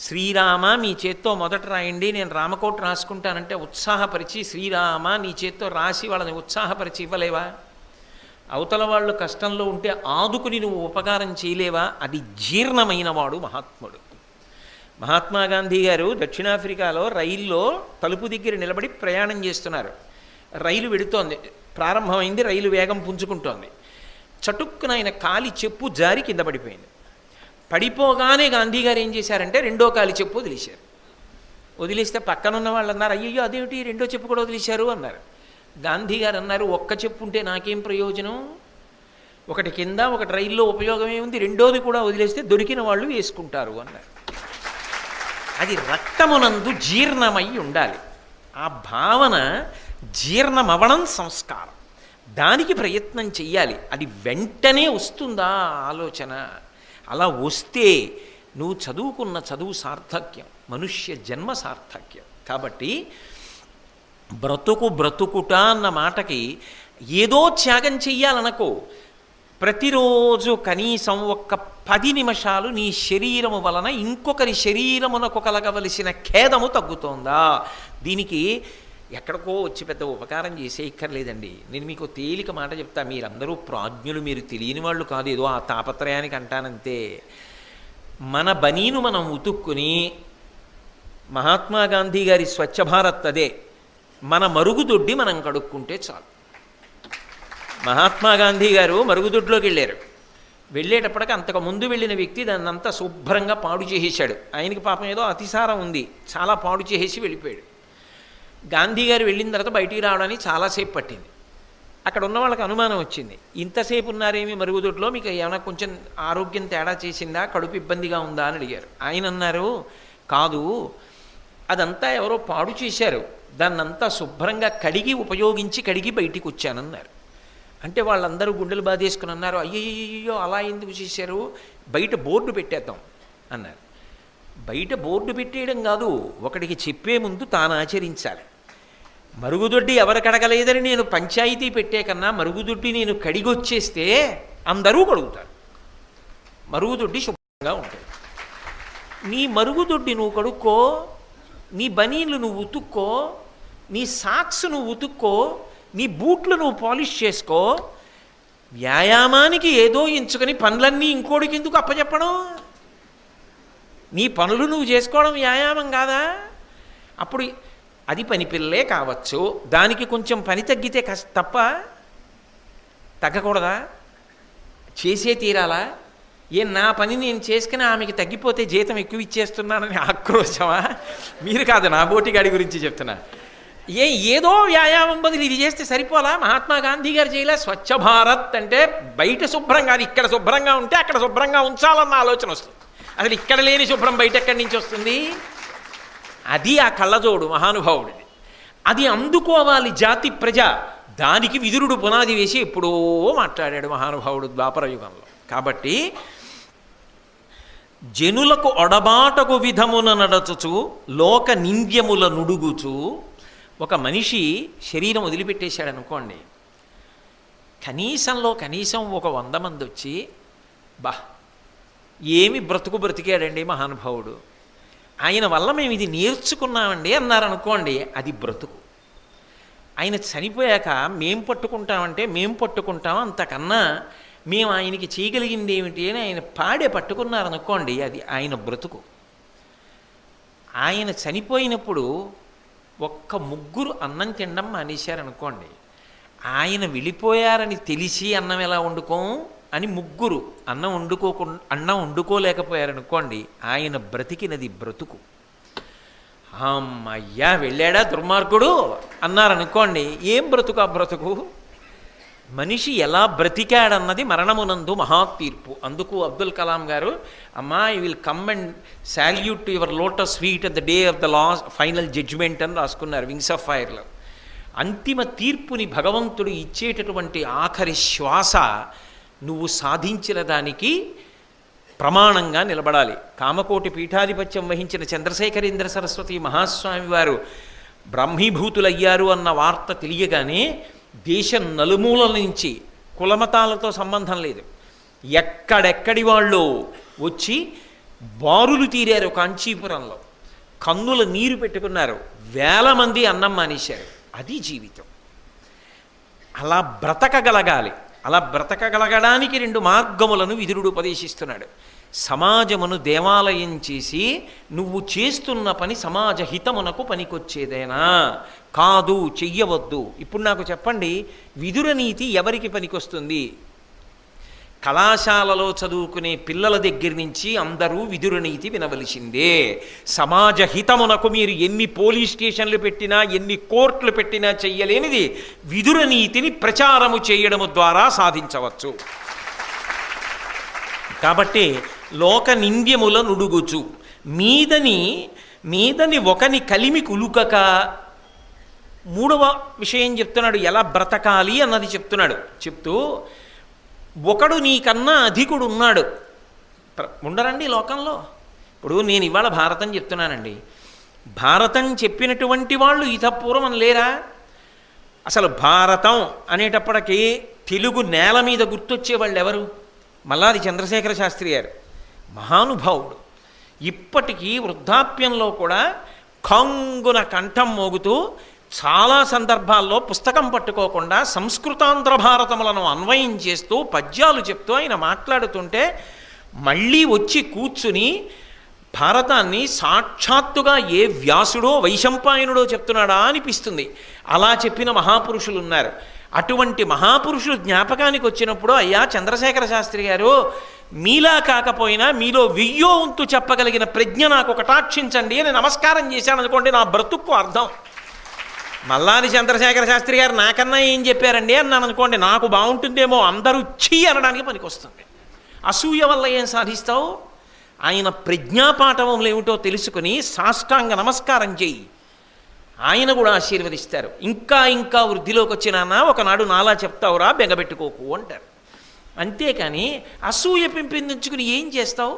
శ్రీరామ మీ చేత్తో మొదట రాయండి, నేను రామకోట రాసుకుంటానంటే ఉత్సాహపరిచి శ్రీరామ నీ చేత్తో రాసి వాళ్ళని ఉత్సాహపరిచి ఇవ్వలేవా? అవతల వాళ్ళు కష్టంలో ఉంటే ఆదుకుని నువ్వు ఉపకారం చేయలేవా? అది జీర్ణమైన వాడు మహాత్ముడు. మహాత్మా గాంధీ గారు దక్షిణాఫ్రికాలో రైల్లో తలుపు దగ్గర నిలబడి ప్రయాణం చేస్తున్నారు. రైలు వెడుతోంది, ప్రారంభమైంది, రైలు వేగం పుంజుకుంటోంది. చటుక్కున ఆయన కాలి చెప్పు జారి కింద పడిపోయింది. పడిపోగానే గాంధీ గారు ఏం చేశారంటే రెండో కాలి చెప్పు వదిలేశారు. వదిలేస్తే పక్కనున్న వాళ్ళు అన్నారు, అయ్యో అదేమిటి రెండో చెప్పు కూడా వదిలేశారు అన్నారు. గాంధీ గారు అన్నారు, ఒక్క చెప్పు ఉంటే నాకేం ప్రయోజనం, ఒకటి కింద ఒకటి రైల్లో ఉపయోగం ఏముంది, రెండోది కూడా వదిలేస్తే దొరికిన వాళ్ళు వేసుకుంటారు అన్నారు. అది రక్తమునందు జీర్ణమై ఉండాలి. ఆ భావన జీర్ణమవడం సంస్కారం, దానికి ప్రయత్నం చెయ్యాలి. అది వెంటనే వస్తుందా ఆలోచన? అలా వస్తే నువ్వు చదువుకున్న చదువు సార్థక్యం, మనుష్య జన్మ సార్థక్యం. కాబట్టి బ్రతుకుట అన్న మాటకి ఏదో త్యాగం చెయ్యాలనుకో. ప్రతిరోజు కనీసం ఒక్క 10 నిమిషాలు నీ శరీరము వలన ఇంకొకరి శరీరమునకు కలగవలసిన ఖేదము తగ్గుతోందా? దీనికి ఎక్కడికో వచ్చి పెద్ద ఉపకారం చేసే ఇక్కర్లేదండి. నేను మీకు తేలిక మాట చెప్తా, మీరందరూ ప్రాజ్ఞులు, మీరు తెలియని వాళ్ళు కాదు, ఏదో ఆ తాపత్రయానికి అంటానంతే. మన బనీను మనం ఉతుక్కుని, మహాత్మా గాంధీ గారి స్వచ్ఛ భారత్ అదే, మన మరుగుదొడ్డి మనం కడుక్కుంటే చాలు. మహాత్మా గాంధీ గారు మరుగుదొడ్లోకి వెళ్ళారు. వెళ్ళేటప్పటికి అంతకు ముందు వెళ్ళిన వ్యక్తి దాన్ని అంతా శుభ్రంగా పాడు చేసేశాడు. ఆయనకి పాపం ఏదో అతిసారం ఉంది, చాలా పాడు చేసేసి వెళ్ళిపోయాడు. గాంధీ గారు వెళ్ళిన తర్వాత బయటికి రావడానికి చాలాసేపు పట్టింది. అక్కడ ఉన్న వాళ్ళకి అనుమానం వచ్చింది, ఇంతసేపు ఉన్నారేమి మరుగుదొడ్లో, మీకు ఏమైనా కొంచెం ఆరోగ్యం తేడా చేసిందా, కడుపు ఇబ్బందిగా ఉందా అని అడిగారు. ఆయన అన్నారు, కాదు, అదంతా ఎవరో పాడు చేశారు, దాన్నంతా శుభ్రంగా కడిగి బయటికి వచ్చానన్నారు. అంటే వాళ్ళందరూ గుండెలు బాధేసుకుని అన్నారు, అయ్యయ్యో అలా ఎందుకు చేశారు, బయట బోర్డు పెట్టేద్దాం అన్నారు. బయట బోర్డు పెట్టేయడం కాదు, ఒకడికి చెప్పే ముందు తాను ఆచరించాలి. మరుగుదొడ్డి ఎవరు కడగలేదని నేను పంచాయతీ పెట్టే కన్నా మరుగుదొడ్డి నేను కడిగొచ్చేస్తే అందరూ కడుగుతారు, మరుగుదొడ్డి శుభ్రంగా ఉంటుంది. నీ మరుగుదొడ్డి నువ్వు కడుక్కో, నీ బనీళ్ళు నువ్వు ఉతుక్కో, నీ సాక్స్ నువ్వు ఉతుక్కో, నీ బూట్లు నువ్వు పాలిష్ చేసుకో. వ్యాయామానికి ఏదో ఎంచుకొని పనులన్నీ ఇంకోడికి ఎందుకు అప్పచెప్పడం? నీ పనులు నువ్వు చేసుకోవడం వ్యాయామం కాదా? అప్పుడు అది పని పిల్లలే కావచ్చు, దానికి కొంచెం పని తగ్గితే తప్ప తగ్గకూడదా? చేసే తీరాలా? నా పని నేను చేసుకుని ఆమెకి తగ్గిపోతే జీతం ఎక్కువ ఇచ్చేస్తున్నానని ఆక్రోశమా? మీరు కాదు, నా బోటిగాడి గురించి చెప్తున్నా. ఏదో వ్యాయామం బదులు ఇది చేస్తే సరిపోలా? మహాత్మా గాంధీ గారు చేయలే? స్వచ్ఛ భారత్ అంటే బయట శుభ్రంగా, అది ఇక్కడ శుభ్రంగా ఉంటే అక్కడ శుభ్రంగా ఉంచాలన్న ఆలోచన వస్తుంది. అసలు ఇక్కడ లేని శుభ్రం బయట ఎక్కడి నుంచి వస్తుంది? అది ఆ కళ్ళజోడు మహానుభావుడిది. అది అందుకోవాలి జాతి ప్రజ. దానికి విదురుడు పునాది వేసి ఎప్పుడో మాట్లాడాడు మహానుభావుడు ద్వాపర యుగంలో. కాబట్టి జనులకు ఒడబాటకు విధమున నడచుచు లోక నింద్యముల నుడుగుచు, ఒక మనిషి శరీరం వదిలిపెట్టేశాడు అనుకోండి, కనీసం ఒక 100 మంది వచ్చి, బా ఏమి బ్రతికాడండి మహానుభావుడు, ఆయన వల్ల మేము ఇది నేర్చుకున్నామండి అన్నారనుకోండి, అది బ్రతుకు. ఆయన చనిపోయాక మేం పట్టుకుంటాం, అంతకన్నా మేము ఆయనకి చేయగలిగింది ఏమిటి అని ఆయన పట్టుకున్నారనుకోండి, అది ఆయన బ్రతుకు. ఆయన చనిపోయినప్పుడు ఒక్క 3 అన్నం తినడం మానేశారనుకోండి, ఆయన వెళ్ళిపోయారని తెలిసి అన్నం ఎలా వండుకోం అని 3 అన్నం వండుకోలేకపోయారనుకోండి, ఆయన బ్రతికినది బ్రతుకు. అమ్మయ్యా వెళ్ళాడా దుర్మార్గుడు అన్నారనుకోండి, ఏం బ్రతుకు ఆ బ్రతుకు? మనిషి ఎలా బ్రతికాడన్నది మరణమునందు మహాతీర్పు. అందుకు అబ్దుల్ కలాం గారు, అమ్మా you will come and salute to your lotus feet at the day of the last final judgement అని రాసుకున్నారు వింగ్స్ ఆఫ్ ఫైర్లో. అంతిమ తీర్పుని భగవంతుడు ఇచ్చేటటువంటి ఆఖరి శ్వాస నువ్వు సాధించిన దానికి ప్రమాణంగా నిలబడాలి. కామకోటి పీఠాధిపత్యం వహించిన చంద్రశేఖరేంద్ర సరస్వతి మహాస్వామి వారు బ్రహ్మీభూతులయ్యారు అన్న వార్త తెలియగానే దేశం నలుమూలల నుంచి, కులమతాలతో సంబంధం లేదు, ఎక్కడెక్కడి వాళ్ళు వచ్చి బారులు తీరారు. కాంచీపురంలో కన్నుల నీరు పెట్టుకున్నారు, 1000 మంది అన్నం మానేశారు. అది జీవితం. అలా బ్రతకగలగాలి. అలా బ్రతకగలగడానికి 2 మార్గములను విదురుడు ఉపదేశిస్తున్నాడు. సమాజమును దేవాలయం చేసి నువ్వు చేస్తున్న పని సమాజ హితమునకు పనికొచ్చేదేనా? కాదు, చెయ్యవద్దు. ఇప్పుడు నాకు చెప్పండి, విదుర నీతి ఎవరికి పనికొస్తుంది? కళాశాలలో చదువుకునే పిల్లల దగ్గర నుంచి అందరూ విదుర నీతి వినవలసిందే. సమాజ హితమునకు మీరు ఎన్ని పోలీస్ స్టేషన్లు పెట్టినా, ఎన్ని కోర్టులు పెట్టినా చెయ్యలేనిది విదుర నీతిని ప్రచారము చేయడము ద్వారా సాధించవచ్చు. కాబట్టి లోక నింద్యముల నుడుగుచు, మీదని ఒకని కలిమి కులుకక. 3వ విషయం చెప్తున్నాడు, ఎలా బ్రతకాలి అన్నది చెప్తూ ఒకడు నీకన్నా అధికుడు ఉన్నాడు. ఉండరండి లోకంలో. ఇప్పుడు నేను ఇవాళ భారతం చెప్తున్నానండి, భారతం చెప్పినటువంటి వాళ్ళు ఇతపూర్వం లేరా? అసలు భారతం అనేటప్పటికీ తెలుగు నేల మీద గుర్తొచ్చేవాళ్ళు ఎవరు? మల్లాది చంద్రశేఖర శాస్త్రి గారు, మహానుభావుడు. ఇప్పటికీ వృద్ధాప్యంలో కూడా కంగున కంఠం మోగుతూ చాలా సందర్భాల్లో పుస్తకం పట్టుకోకుండా సంస్కృతాంధ్ర భారతములను అన్వయం చేస్తూ పద్యాలు చెప్తూ ఆయన మాట్లాడుతుంటే మళ్ళీ వచ్చి కూర్చుని భారతాన్ని సాక్షాత్తుగా ఏ వ్యాసుడో వైశంపాయనుడో చెప్తున్నాడా అనిపిస్తుంది. అలా చెప్పిన మహాపురుషులు ఉన్నారు. అటువంటి మహాపురుషులు జ్ఞాపకానికి వచ్చినప్పుడు, అయ్యా చంద్రశేఖర శాస్త్రి గారు, మీలా కాకపోయినా మీలో 1000వ వంతు చెప్పగలిగిన ప్రజ్ఞ నాకు కటాక్షించండి అని నమస్కారం చేశాను అనుకోండి, నా బ్రతుక్కు అర్థం. మల్లాది చంద్రశేఖర శాస్త్రి గారు నాకన్నా ఏం చెప్పారండి అన్నాను అనుకోండి, నాకు బాగుంటుందేమో, అందరూ ఛీ అనడానికి పనికొస్తుంది. అసూయ వల్ల ఏం సాధిస్తావు? ఆయన ప్రజ్ఞాపాఠములు ఏమిటో తెలుసుకుని సాష్టాంగ నమస్కారం చేయి, ఆయన కూడా ఆశీర్వదిస్తారు. ఇంకా ఇంకా వృద్ధిలోకి వచ్చినా ఒకనాడు నాలా చెప్తావురా, బెంగబెట్టుకోకు అంటారు. అంతేకాని అసూయ పెంపొందించుకుని ఏం చేస్తావు?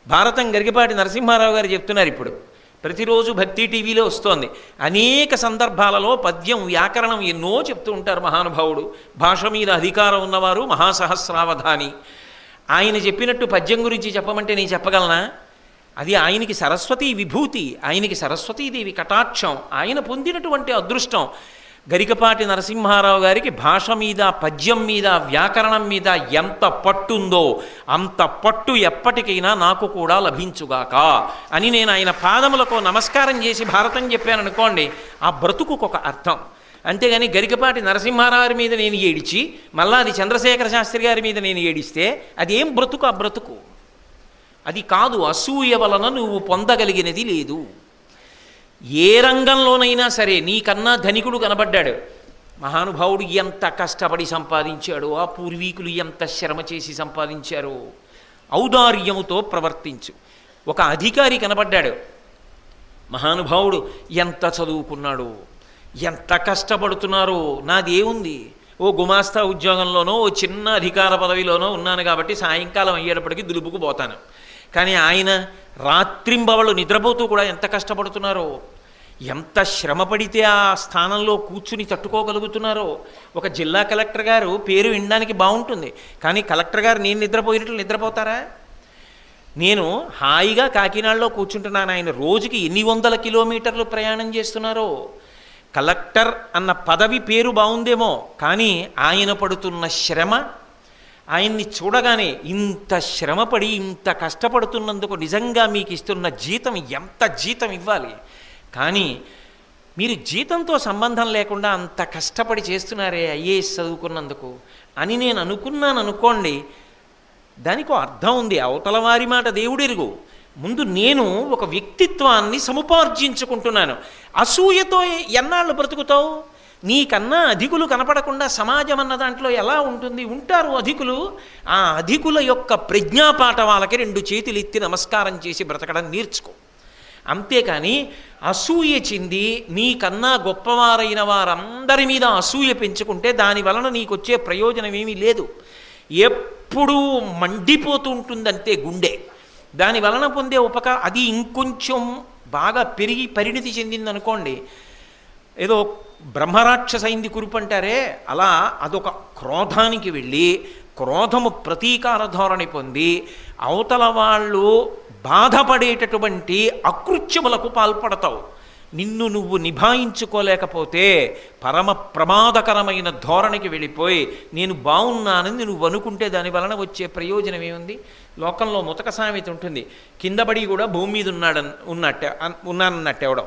భారతం గరికపాటి నరసింహారావు గారు చెప్తున్నారు. ఇప్పుడు ప్రతిరోజు భక్తి టీవీలో వస్తోంది. అనేక సందర్భాలలో పద్యం వ్యాకరణం ఎన్నో చెప్తూ ఉంటారు మహానుభావుడు. భాష మీద అధికారం ఉన్నవారు మహాసహస్రావధాని. ఆయన చెప్పినట్టు పద్యం గురించి చెప్పమంటే నేను చెప్పగలనా? అది ఆయనకి సరస్వతీ విభూతి, ఆయనకి సరస్వతీదేవి కటాక్షం, ఆయన పొందినటువంటి అదృష్టం. గరికపాటి నరసింహారావు గారికి భాష మీద, పద్యం మీద, వ్యాకరణం మీద ఎంత పట్టుందో అంత పట్టు ఎప్పటికైనా నాకు కూడా లభించుగాక అని నేను ఆయన పాదములకు నమస్కారం చేసి భారతం చెప్పాను అనుకోండి, ఆ బ్రతుకుకు ఒక అర్థం. అంతేగాని గరికపాటి నరసింహారావు మీద నేను ఏడిచి మళ్ళా అది చంద్రశేఖర శాస్త్రి గారి మీద నేను ఏడిస్తే అదేం బ్రతుకు? ఆ బ్రతుకు అది కాదు. అసూయ వలన నువ్వు పొందగలిగినది లేదు. ఏ రంగంలోనైనా సరే నీకన్నా ధనికుడు కనబడ్డాడు, మహానుభావుడు ఎంత కష్టపడి సంపాదించాడో, ఆ పూర్వీకులు ఎంత శ్రమ చేసి సంపాదించారో, ఔదార్యముతో ప్రవర్తించు. ఒక అధికారి కనబడ్డాడు, మహానుభావుడు ఎంత చదువుకున్నాడో, ఎంత కష్టపడుతున్నారో, నాదేముంది, ఓ గుమాస్తా ఉద్యోగంలోనో ఓ చిన్న అధికార పదవిలోనో ఉన్నాను కాబట్టి సాయంకాలం అయ్యేటప్పటికి దులుపుకు పోతాను. కానీ ఆయన రాత్రింబవళ్ళు నిద్రపోతూ కూడా ఎంత కష్టపడుతున్నారో, ఎంత శ్రమ పడితే ఆ స్థానంలో కూర్చుని తట్టుకోగలుగుతున్నారో. ఒక జిల్లా కలెక్టర్ గారు పేరు వినడానికి బాగుంటుంది, కానీ కలెక్టర్ గారు నేను నిద్రపోయినట్లు నిద్రపోతారా? నేను హాయిగా కాకినాడలో కూర్చుంటున్నాను, ఆయన రోజుకి ఎన్ని వందల కిలోమీటర్లు ప్రయాణం చేస్తున్నారో. కలెక్టర్ అన్న పదవి పేరు బాగుందేమో, కానీ ఆయన పడుతున్న శ్రమ, ఆయన్ని చూడగానే ఇంత శ్రమపడి ఇంత కష్టపడుతున్నందుకు నిజంగా మీకు ఇస్తున్న జీతం ఎంత జీతం ఇవ్వాలి, కానీ మీరు జీతంతో సంబంధం లేకుండా అంత కష్టపడి చేస్తున్నారే ఐఏఎస్ చదువుకున్నందుకు అని నేను అనుకున్నాను అనుకోండి, దానికి అర్థం ఉంది. అవతల వారి మాట దేవుడెరుగు. ముందు నేను ఒక వ్యక్తిత్వాన్ని సముపార్జించుకుంటున్నాను. అసూయతో ఎన్నాళ్ళు బ్రతుకుతావు? నీకన్నా అధికులు కనపడకుండా సమాజం అన్న దాంట్లో ఎలా ఉంటుంది? ఉంటారు అధికులు. ఆ అధికుల యొక్క ప్రజ్ఞాపాఠవాలకి 2 చేతులు ఎత్తి నమస్కారం చేసి బ్రతకడం నేర్చుకో. అంతేకాని అసూయ చెంది నీకన్నా గొప్పవారైన వారందరి మీద అసూయ పెంచుకుంటే దాని వలన నీకు వచ్చే ప్రయోజనం ఏమీ లేదు. ఎప్పుడూ మండిపోతూ ఉంటుందంతే గుండె. దాని వలన పొందే అది ఇంకొంచెం బాగా పెరిగి పరిణితి చెందిందనుకోండి, ఏదో బ్రహ్మరాక్షసైంది కురుపు అంటారే, అలా అదొక క్రోధానికి వెళ్ళి క్రోధము ప్రతీకార ధోరణి పొంది అవతల వాళ్ళు బాధపడేటటువంటి అకృత్యములకు పాల్పడతావు. నిన్ను నువ్వు నిభాయించుకోలేకపోతే పరమ ప్రమాదకరమైన ధోరణికి వెళ్ళిపోయి నేను బాగున్నానని నువ్వు అనుకుంటే దాని వలన వచ్చే ప్రయోజనం ఏముంది? లోకంలో ముతక సామెత ఉంటుంది, కిందపడి కూడా భూమి మీద ఉన్నానన్నట్టు ఎవడం.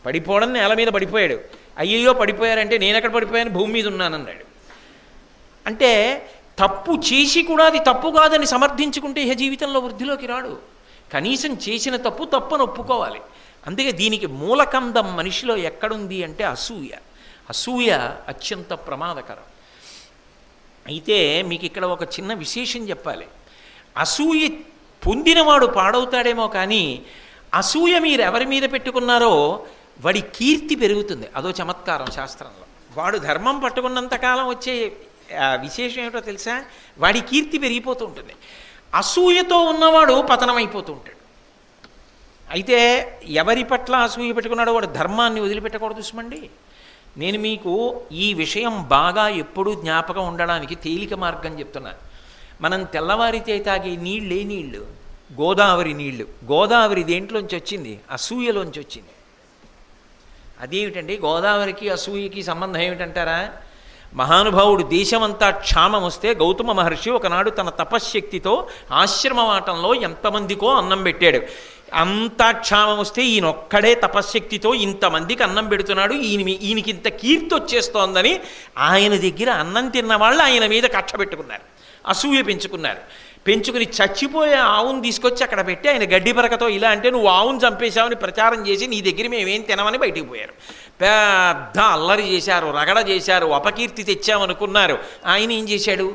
పడిపోవడం నేల మీద పడిపోయాడు, అయ్యయ్యో పడిపోయారంటే నేను ఎక్కడ పడిపోయాను, భూమి మీద ఉన్నానన్నాడు. అంటే తప్పు చేసి కూడా అది తప్పు కాదని సమర్థించుకుంటే ఇహ జీవితంలో వృద్ధిలోకి రాడు. కనీసం చేసిన తప్పు తప్పని ఒప్పుకోవాలి. అందుకే దీనికి మూలకందం మనిషిలో ఎక్కడుంది అంటే అసూయ. అసూయ అత్యంత ప్రమాదకరం. అయితే మీకు ఇక్కడ ఒక చిన్న విశేషం చెప్పాలి. అసూయ పొందినవాడు పాడవుతాడేమో, కానీ అసూయ మీరు ఎవరి మీద పెట్టుకున్నారో వాడి కీర్తి పెరుగుతుంది. అదో చమత్కారం శాస్త్రంలో. వాడు ధర్మం పట్టుకున్నంతకాలం వచ్చే విశేషం ఏమిటో తెలుసా? వాడి కీర్తి పెరిగిపోతూ ఉంటుంది. అసూయతో ఉన్నవాడు పతనమైపోతూ ఉంటాడు. అయితే ఎవరి పట్ల అసూయ పెట్టుకున్నాడో వాడు ధర్మాన్ని వదిలిపెట్టకూడదు సుమండి. నేను మీకు ఈ విషయం బాగా ఎప్పుడూ జ్ఞాపకం ఉండడానికి తేలిక మార్గం చెప్తున్నాను. మనం తెల్లవారితే తాగే నీళ్ళే నీళ్ళు, గోదావరి నీళ్లు. గోదావరి దేంట్లోంచి వచ్చింది? అసూయలోంచి వచ్చింది. అదేమిటండి గోదావరికి అసూయకి సంబంధం ఏమిటంటారా? మహానుభావుడు దేశమంతా క్షామం వస్తే గౌతమ మహర్షి ఒకనాడు తన తపశ్శక్తితో ఆశ్రమవాటంలో ఎంతమందికో అన్నం పెట్టాడు. అంతా క్షామం వస్తే ఈయనొక్కడే తపశ్శక్తితో ఇంతమందికి అన్నం పెడుతున్నాడు, ఈయనకి ఇంత కీర్తి వచ్చేస్తోందని ఆయన దగ్గర అన్నం తిన్న వాళ్ళు ఆయన మీద కక్ష పెట్టుకున్నారు, అసూయ పెంచుకుని చచ్చిపోయే ఆవును తీసుకొచ్చి అక్కడ పెట్టి ఆయన గడ్డి పరకతో ఇలా అంటే నువ్వు ఆవును చంపేశావని ప్రచారం చేసి నీ దగ్గర మేమేం తినమని బయటికి పోయారు. పెద్ద అల్లరి చేశారు, రగడ చేశారు, అపకీర్తి తెచ్చామనుకున్నారు. ఆయన ఏం చేశాడు,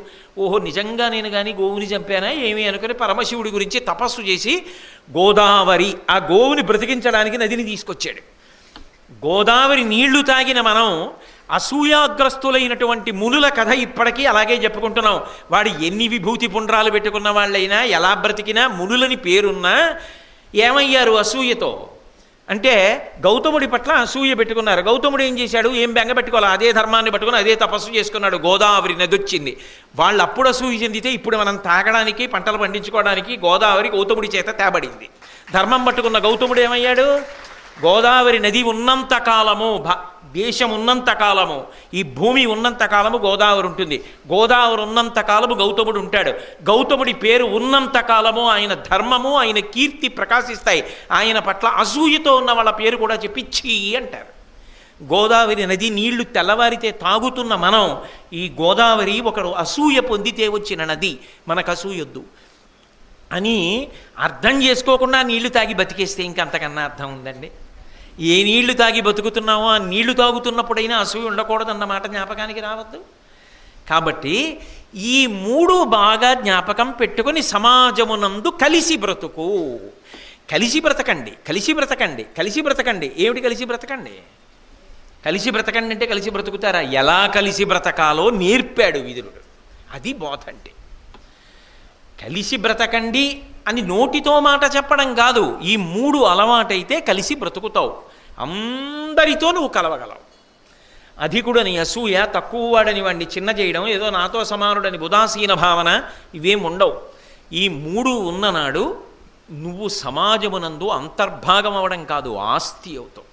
ఓహో నిజంగా నేను కానీ గోవుని చంపానా ఏమి అనుకుని పరమశివుడి గురించి తపస్సు చేసి గోదావరి, ఆ గోవుని బ్రతికించడానికి నదిని తీసుకొచ్చాడు. గోదావరి నీళ్లు తాగిన మనం అసూయాగ్రస్తులైనటువంటి మునుల కథ ఇప్పటికీ అలాగే చెప్పుకుంటున్నాం. వాడు ఎన్ని విభూతి పుండ్రాలు పెట్టుకున్న వాళ్ళైనా, ఎలా బ్రతికినా, మునులని పేరున్నా ఏమయ్యారు అసూయతో అంటే గౌతముడి పట్ల అసూయ పెట్టుకున్నారు. గౌతముడు ఏం చేశాడు, ఏం బెంగ పెట్టుకోవాలి, అదే ధర్మాన్ని పట్టుకుని అదే తపస్సు చేసుకున్నాడు. గోదావరి నది వచ్చింది, వాళ్ళు అప్పుడు అసూయ చెందితే ఇప్పుడు మనం తాగడానికి పంటలు పండించుకోవడానికి గోదావరి గౌతముడి చేత తేబడింది. ధర్మం పట్టుకున్న గౌతముడు ఏమయ్యాడు, గోదావరి నది ఉన్నంత కాలము, దేశం ఉన్నంత కాలము, ఈ భూమి ఉన్నంత కాలము గోదావరి ఉంటుంది. గోదావరి ఉన్నంత కాలము గౌతముడు ఉంటాడు. గౌతముడి పేరు ఉన్నంత కాలము ఆయన ధర్మము, ఆయన కీర్తి ప్రకాశిస్తాయి. ఆయన పట్ల అసూయతో ఉన్న వాళ్ళ పేరు కూడా చెప్పి ఛీ అంటారు. గోదావరి నది నీళ్లు తెల్లవారితే తాగుతున్న మనం, ఈ గోదావరి ఒకరు అసూయ పొందితే వచ్చిన నది, మనకు అసూయొద్దు అని అర్థం చేసుకోకుండా నీళ్లు తాగి బతికేస్తే ఇంకంతకన్నా అర్థం ఉందండి. ఏ నీళ్లు తాగి బతుకుతున్నామో ఆ నీళ్లు తాగుతున్నప్పుడైనా అసూయ ఉండకూడదన్నమాట జ్ఞాపకానికి రావద్దు. కాబట్టి ఈ మూడు బాగా జ్ఞాపకం పెట్టుకొని సమాజమునందు కలిసి బ్రతుకు, కలిసి బ్రతకండి, కలిసి బ్రతకండి, కలిసి బ్రతకండి. ఏమిటి కలిసి బ్రతకండి? కలిసి బ్రతకండి అంటే కలిసి బ్రతుకుతారా? ఎలా కలిసి బ్రతకాలో నేర్పాడు విదురుడు. అది బోధ అంటే. కలిసి బ్రతకండి అని నోటితో మాట చెప్పడం కాదు, ఈ మూడు అలవాటైతే కలిసి బ్రతుకుతావు, అందరితో నువ్వు కలవగలవు. అధికుడని అసూయ, తక్కువవాడని వాడిని చిన్న చేయడం, ఏదో నాతో సమానుడని ఉదాసీన భావన, ఇవేం ఉండవు. ఈ మూడు ఉన్ననాడు నువ్వు సమాజమునందు అంతర్భాగం అవడం కాదు, ఆస్తి అవుతావు.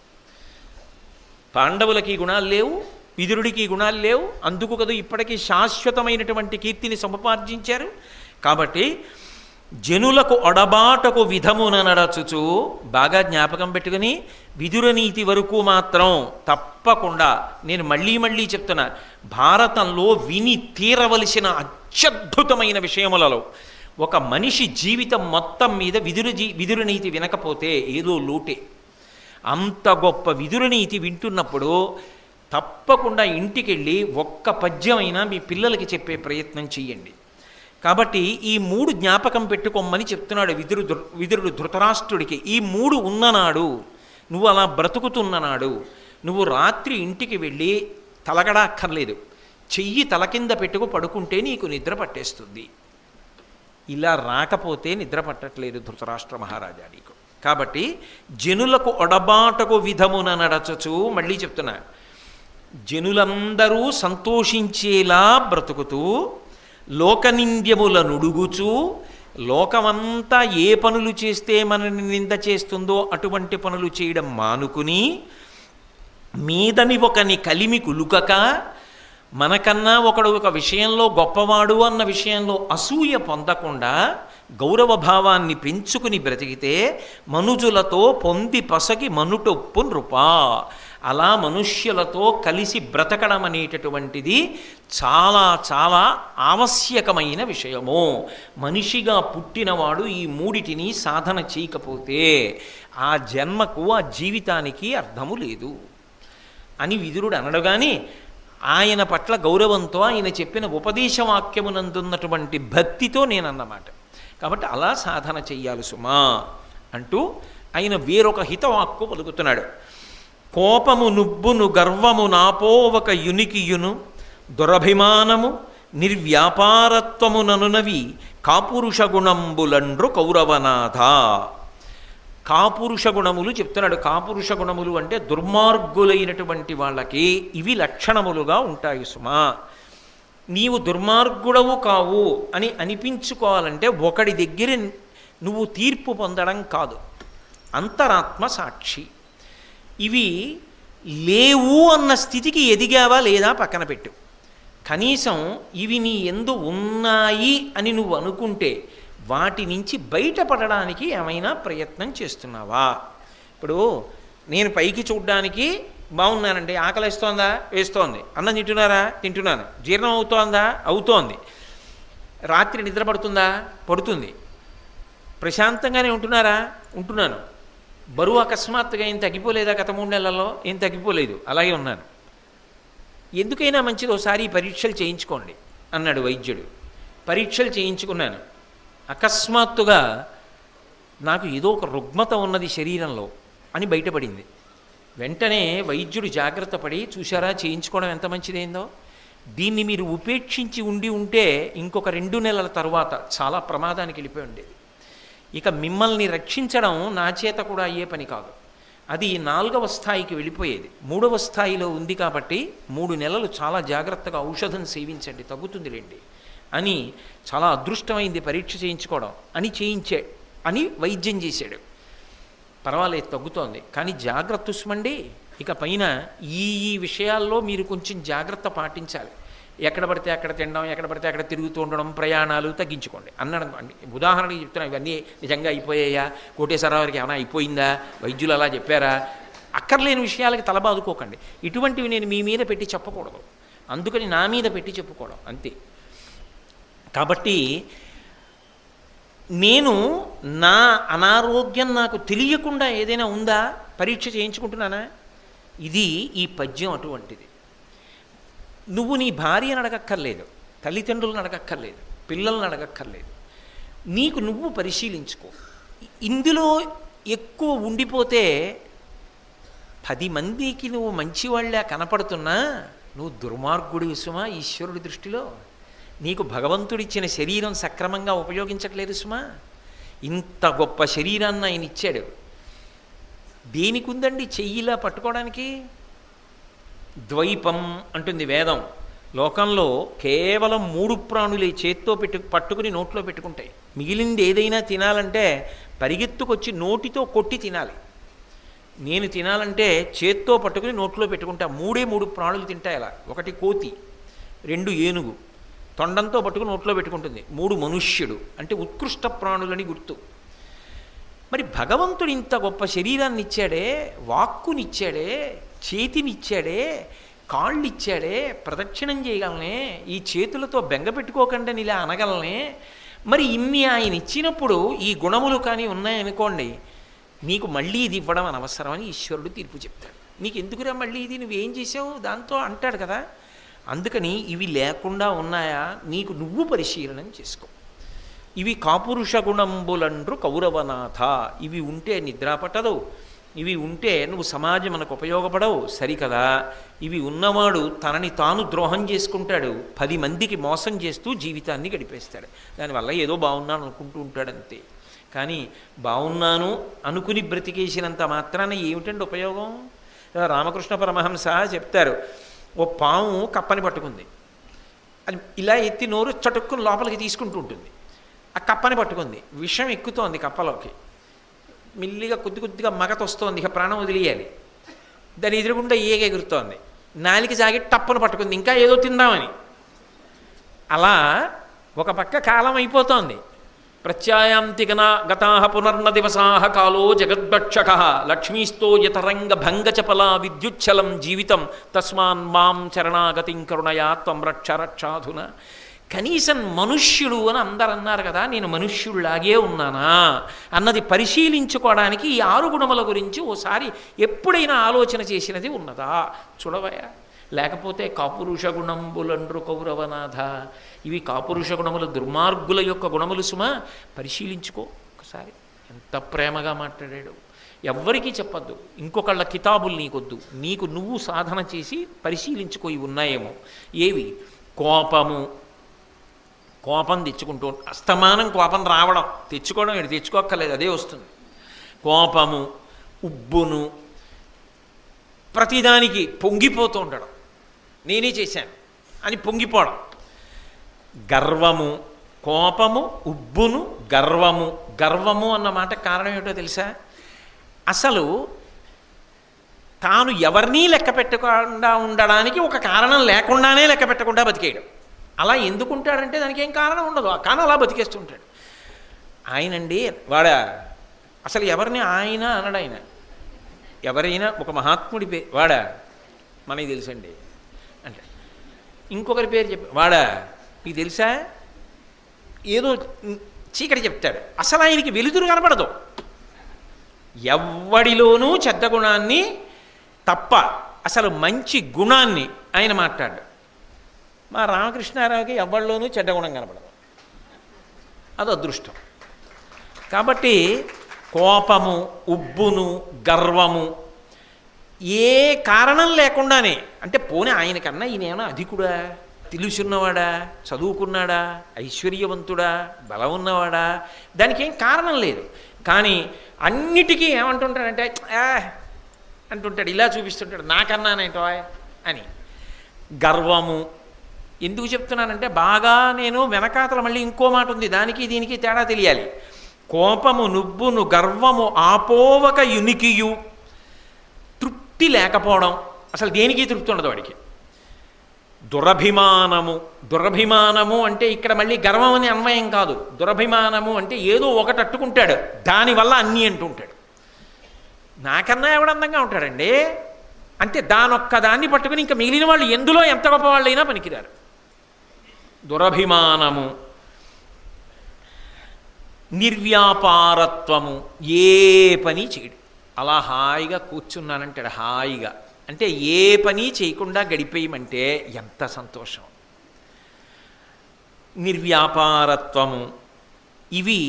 పాండవులకి గుణాలు లేవు, విదురుడికి గుణాలు లేవు, అందుకు కదా ఇప్పటికీ శాశ్వతమైనటువంటి కీర్తిని సముపార్జించారు. కాబట్టి జనులకు ఒడబాటకు విధమున నడచుచు బాగా జ్ఞాపకం పెట్టుకుని విదురనీతి వరకు మాత్రం తప్పకుండా, నేను మళ్ళీ చెప్తున్నా, భారతంలో విని తీరవలసిన అత్యద్భుతమైన విషయములలో ఒక మనిషి జీవితం మొత్తం మీద విదురనీతి వినకపోతే ఏదో లోటే. అంత గొప్ప విదురనీతి వింటున్నప్పుడు తప్పకుండా ఇంటికెళ్ళి ఒక్క పద్యమైనా మీ పిల్లలకి చెప్పే ప్రయత్నం చెయ్యండి. కాబట్టి ఈ మూడు జ్ఞాపకం పెట్టుకోమని చెప్తున్నాడు విదురుడు ధృతరాష్ట్రుడికి. ఈ మూడు ఉన్ననాడు, నువ్వు అలా బ్రతుకుతున్ననాడు, నువ్వు రాత్రి ఇంటికి వెళ్ళి తలగడా అక్కర్లేదు, చెయ్యి తల కింద పెట్టుకు పడుకుంటే నీకు నిద్ర పట్టేస్తుంది. ఇలా రాకపోతే నిద్ర పట్టట్లేదు ధృతరాష్ట్ర మహారాజా నీకు. కాబట్టి జనులకు ఒడబాటకు విధమున నడచచ్చు, మళ్ళీ చెప్తున్నా, జనులందరూ సంతోషించేలా బ్రతుకుతూ లోకనింద్యముల నుడుగుచూ, లోకమంతా ఏ పనులు చేస్తే మనని నింద చేస్తుందో అటువంటి పనులు చేయడం మానుకుని, మీదని ఒకని కలిమి కులుకక, మనకన్నా ఒకడు ఒక విషయంలో గొప్పవాడు అన్న విషయంలో అసూయ పొందకుండా గౌరవ భావాన్ని పెంచుకుని బ్రతికితే మనుజులతో పొంది పసగి మనుటొప్పు నృపా. అలా మనుష్యులతో కలిసి బ్రతకడం అనేటటువంటిది చాలా చాలా ఆవశ్యకమైన విషయము. మనిషిగా పుట్టినవాడు ఈ మూడిటిని సాధన చేయకపోతే ఆ జన్మకు, ఆ జీవితానికి అర్థము లేదు అని విదురుడు అనడు. కానీ ఆయన పట్ల గౌరవంతో ఆయన చెప్పిన ఉపదేశవాక్యమునందున్నటువంటి భక్తితో నేనన్నమాట. కాబట్టి అలా సాధన చెయ్యాలి సుమా అంటూ ఆయన వేరొక హితవాక్కు పలుకుతున్నాడు. కోపము నుబ్బును గర్వము నాపోవక యునికియును, దురభిమానము నిర్వ్యాపారత్వముననునవి కాపురుష గుణంబులండ్రు కౌరవనాథ. కాపురుష గుణములు చెప్తున్నాడు. కాపురుష గుణములు అంటే దుర్మార్గులైనటువంటి వాళ్ళకి ఇవి లక్షణములుగా ఉంటాయి సుమా. నీవు దుర్మార్గుడవు కావు అని అనిపించుకోవాలంటే ఒకడి దగ్గర నువ్వు తీర్పు పొందడం కాదు, అంతరాత్మ సాక్షి. ఇవి లేవు అన్న స్థితికి ఎదిగావా లేదా పక్కన పెట్టు. కనీసం ఇవి నీ యందు ఉన్నాయి అని నువ్వు అనుకుంటే వాటి నుంచి బయటపడడానికి ఏమైనా ప్రయత్నం చేస్తున్నావా? ఇప్పుడు నేను పైకి చూడ్డానికి బాగున్నానండి, ఆకలి వేస్తోందా? వేస్తోంది. అన్నం తింటున్నారా? తింటున్నాను. జీర్ణం అవుతోందా? అవుతోంది. రాత్రి నిద్ర పడుతుందా? పడుతుంది. ప్రశాంతంగానే ఉంటున్నారా? ఉంటున్నాను. బరువు అకస్మాత్తుగా ఏం తగ్గిపోలేదా? గత 3 నెలల్లో ఏం తగ్గిపోలేదు, అలాగే ఉన్నాను. ఎందుకైనా మంచిది ఒకసారి ఈ పరీక్షలు చేయించుకోండి అన్నాడు వైద్యుడు. పరీక్షలు చేయించుకున్నాను. అకస్మాత్తుగా నాకు ఏదో ఒక రుగ్మత ఉన్నది శరీరంలో అని బయటపడింది. వెంటనే వైద్యుడు జాగ్రత్త పడి, చూశారా చేయించుకోవడం ఎంత మంచిదైందో, దీన్ని మీరు ఉపేక్షించి ఉంటే ఇంకొక 2 నెలల తరువాత చాలా ప్రమాదానికి వెళ్ళిపోయి ఉండేది. ఇక మిమ్మల్ని రక్షించడం నా చేత కూడా అయ్యే పని కాదు. అది 4వ స్థాయికి వెళ్ళిపోయేది. 3వ స్థాయిలో ఉంది కాబట్టి 3 నెలలు చాలా జాగ్రత్తగా ఔషధం సేవించండి, తగ్గుతుందిలేండి అని, చాలా అదృష్టమైంది పరీక్ష చేయించుకోవడం అని వైద్యం చేశాడు. పర్వాలేదు, తగ్గుతోంది, కానీ జాగ్రత్త ఉస్మండి. ఇక పైన ఈ విషయాల్లో మీరు కొంచెం జాగ్రత్త పాటించాలి. ఎక్కడ పడితే అక్కడ తినడం, ఎక్కడ పడితే అక్కడ తిరుగుతూ ఉండడం, ప్రయాణాలు తగ్గించుకోండి అన్నాడు. ఉదాహరణకి చెప్తున్నా, ఇవన్నీ నిజంగా అయిపోయాయా? కోటేశ్వరరావుకి ఏమైనా అయిపోయిందా? వైద్యులు అలా చెప్పారా? అక్కర్లేని విషయాలకి తలబాదుకోకండి. ఇటువంటివి నేను మీ మీద పెట్టి చెప్పకూడదు, అందుకని నా మీద పెట్టి చెప్పుకోవడం అంతే. కాబట్టి నేను నా అనారోగ్యం నాకు తెలియకుండా ఏదైనా ఉందా? పరీక్ష చేయించుకుంటున్నానా? ఇది ఈ పద్యం అటువంటిది. నువ్వు నీ భార్యను అడగక్కర్లేదు, తల్లిదండ్రులను అడగక్కర్లేదు, పిల్లలను అడగక్కర్లేదు. నీకు నువ్వు పరిశీలించుకో. ఇందులో ఎక్కువ ఉండిపోతే 10 మందికి నువ్వు మంచివాళ్ళే కనపడుతున్నా నువ్వు దుర్మార్గుడివి సుమా ఈశ్వరుడి దృష్టిలో. నీకు భగవంతుడిచ్చిన శరీరం సక్రమంగా ఉపయోగించట్లేదు సుమా. ఇంత గొప్ప శరీరాన్ని ఆయన ఇచ్చాడు, దేనికి ఉందండి చెయ్యిలా పట్టుకోవడానికి? ద్వైపం అంటుంది వేదం. లోకంలో కేవలం 3 ప్రాణులే చేత్తో పట్టుకుని నోట్లో పెట్టుకుంటాయి. మిగిలింది ఏదైనా తినాలంటే పరిగెత్తుకొచ్చి నోటితో కొట్టి తినాలి. నేను తినాలంటే చేత్తో పట్టుకుని నోట్లో పెట్టుకుంటా. 3 ప్రాణులు తింటాయి అలా. 1 కోతి, 2 ఏనుగు తొండంతో పట్టుకుని నోట్లో పెట్టుకుంటుంది, 3 మనుష్యుడు. అంటే ఉత్కృష్ట ప్రాణులని గుర్తు. మరి భగవంతుడు ఇంత గొప్ప శరీరాన్ని ఇచ్చాడే, వాక్కునిచ్చాడే, చేతినిచ్చాడే, కాళ్ళు ఇచ్చాడే, ప్రదక్షిణం చేయగలనే, ఈ చేతులతో బెంగ పెట్టుకోకుండా ఇలా అనగలనే. మరి ఇన్ని ఆయన ఇచ్చినప్పుడు ఈ గుణములు కానీ ఉన్నాయనుకోండి, నీకు మళ్ళీ ఇది ఇవ్వడం అనవసరమని ఈశ్వరుడు తీర్పు చెప్తాడు. నీకు ఎందుకురా మళ్ళీ ఇది, నువ్వేం చేసావు దాంతో అంటాడు కదా. అందుకని ఇవి లేకుండా ఉన్నాయా నీకు నువ్వు పరిశీలనం చేసుకో. ఇవి కాపురుష గుణంబులండ్రు కౌరవనాథ. ఇవి ఉంటే నిద్ర పట్టదు, ఇవి ఉంటే నువ్వు సమాజం మనకు ఉపయోగపడవు, సరికదా. ఇవి ఉన్నవాడు తనని తాను ద్రోహం చేసుకుంటాడు, 10 మందికి మోసం చేస్తూ జీవితాన్ని గడిపేస్తాడు. దానివల్ల ఏదో బాగున్నాను అనుకుంటూ ఉంటాడంతే. కానీ బాగున్నాను అనుకుని బ్రతికేసినంత మాత్రాన ఏమిటండి ఉపయోగం? రామకృష్ణ పరమహంస చెప్తారు, ఓ పాము కప్పని పట్టుకుంది, అది ఇలా ఎత్తి నోరు చటుక్కుని లోపలికి తీసుకుంటూ ఉంటుంది. ఆ కప్పని పట్టుకుంది, విషం ఎక్కుతోంది కప్పలోకి, మెల్లిగా కొద్దిగా మగతొస్తోంది, ఇక ప్రాణం వదిలేయాలి. దాని ఎదురుగుండా ఎగురుతోంది, నాలిక సాగి టప్పను పట్టుకుంది ఇంకా ఏదో తిందామని. అలా ఒక పక్క కాలం అయిపోతోంది. ప్రత్యాయాంతి గతా పునర్న దివసా కాలో జగద్భక్షక లక్ష్మీస్తో యతరంగ భంగచపలా విద్యుచ్చలం జీవితం తస్మాన్ మాం చరణాగతిం కరుణయా త్వం రక్షాధున. కనీసం మనుష్యుడు అని అందరు అన్నారు కదా, నేను మనుష్యుడిలాగే ఉన్నానా అన్నది పరిశీలించుకోవడానికి ఈ 6 గుణముల గురించి ఓసారి ఎప్పుడైనా ఆలోచన చేసినది ఉన్నదా చూడవయా. లేకపోతే కాపురుష గుణంబులండ్రు కౌరవనాథ, ఇవి కాపురుష గుణములు, దుర్మార్గుల యొక్క గుణములు సుమా. పరిశీలించుకో ఒకసారి. ఎంత ప్రేమగా మాట్లాడాడు. ఎవ్వరికీ చెప్పద్దు, ఇంకొకళ్ళ కితాబులు నీకొద్దు, నీకు నువ్వు సాధన చేసి పరిశీలించుకో. ఇవి ఉన్నాయేమో. ఏవి? కోపము. కోపం తెచ్చుకుంటూ అస్తమానం కోపం రావడం, తెచ్చుకోవడం ఏంటి, తెచ్చుకోక్కర్లేదు, అదే వస్తుంది. కోపము, ఉబ్బును, ప్రతిదానికి పొంగిపోతూ ఉండడం, నేనే చేశాను అని పొంగిపోవడం. గర్వము, కోపము, ఉబ్బును, గర్వము. గర్వము అన్న మాట కారణం ఏమిటో తెలుసా? అసలు తాను ఎవరినీ లెక్క పెట్టకుండా ఉండడానికి ఒక కారణం లేకుండానే లెక్క పెట్టకుండా బతికేయడం. అలా ఎందుకుంటాడంటే దానికి ఏం కారణం ఉండదు, కానీ అలా బతికేస్తుంటాడు. ఆయనండి వాడా అసలు ఎవరిని ఆయన అనడు ఆయన. ఎవరైనా ఒక మహాత్ముడి పేరు వాడా మనకి తెలుసండి అంటే ఇంకొకరి పేరు చెప్పి వాడా మీకు తెలుసా ఏదో చీకటి చెప్తాడు. అసలు ఆయనకి వెలుతురు కనపడదు. ఎవ్వడిలోనూ చెడ్డ గుణాన్ని తప్ప అసలు మంచి గుణాన్ని ఆయన మాట్లాడు. మా రామకృష్ణారావుకి ఎవరిలోనూ చెడ్డ గుణం కనపడదు. అది అదృష్టం. కాబట్టి కోపము, ఉబ్బును, గర్వము ఏ కారణం లేకుండానే, అంటే పోనీ ఆయనకన్నా ఈయనేమన్నా అధికుడా, తెలుసున్నవాడా, చదువుకున్నాడా, ఐశ్వర్యవంతుడా, బలం ఉన్నవాడా, దానికి ఏం కారణం లేదు. కానీ అన్నిటికీ ఏమంటుంటాడంటే అంటుంటాడు, ఇలా చూపిస్తుంటాడు నాకన్నానేంటో అని. గర్వము ఎందుకు చెప్తున్నానంటే బాగా నేను వెనకాతల మళ్ళీ ఇంకో మాట ఉంది, దానికి దీనికి తేడా తెలియాలి. కోపము, నుబ్బును, గర్వము, ఆపోవక యునికియు, తృప్తి లేకపోవడం, అసలు దేనికి తృప్తి ఉండదు వాడికి. దురభిమానము, దురభిమానము అంటే ఇక్కడ మళ్ళీ గర్వం అని అన్వయం కాదు. దురభిమానము అంటే ఏదో ఒకటి అట్టుకుంటాడు, దానివల్ల అన్నీ అంటుంటాడు. నాకన్నా ఎవడందంగా ఉంటాడండి అంటే దానొక్క దాన్ని పట్టుకుని ఇంకా మిగిలిన వాళ్ళు ఎందులో ఎంత గొప్ప వాళ్ళైనా పనికిరారు. దురభిమానము, నిర్వ్యాపారత్వము, ఏ పని చేయడు, అలా హాయిగా కూర్చున్నానంటాడు. హాయిగా అంటే ఏ పని చేయకుండా గడిపేయమంటే ఎంత సంతోషం. నిర్వ్యాపారత్వము, ఇవి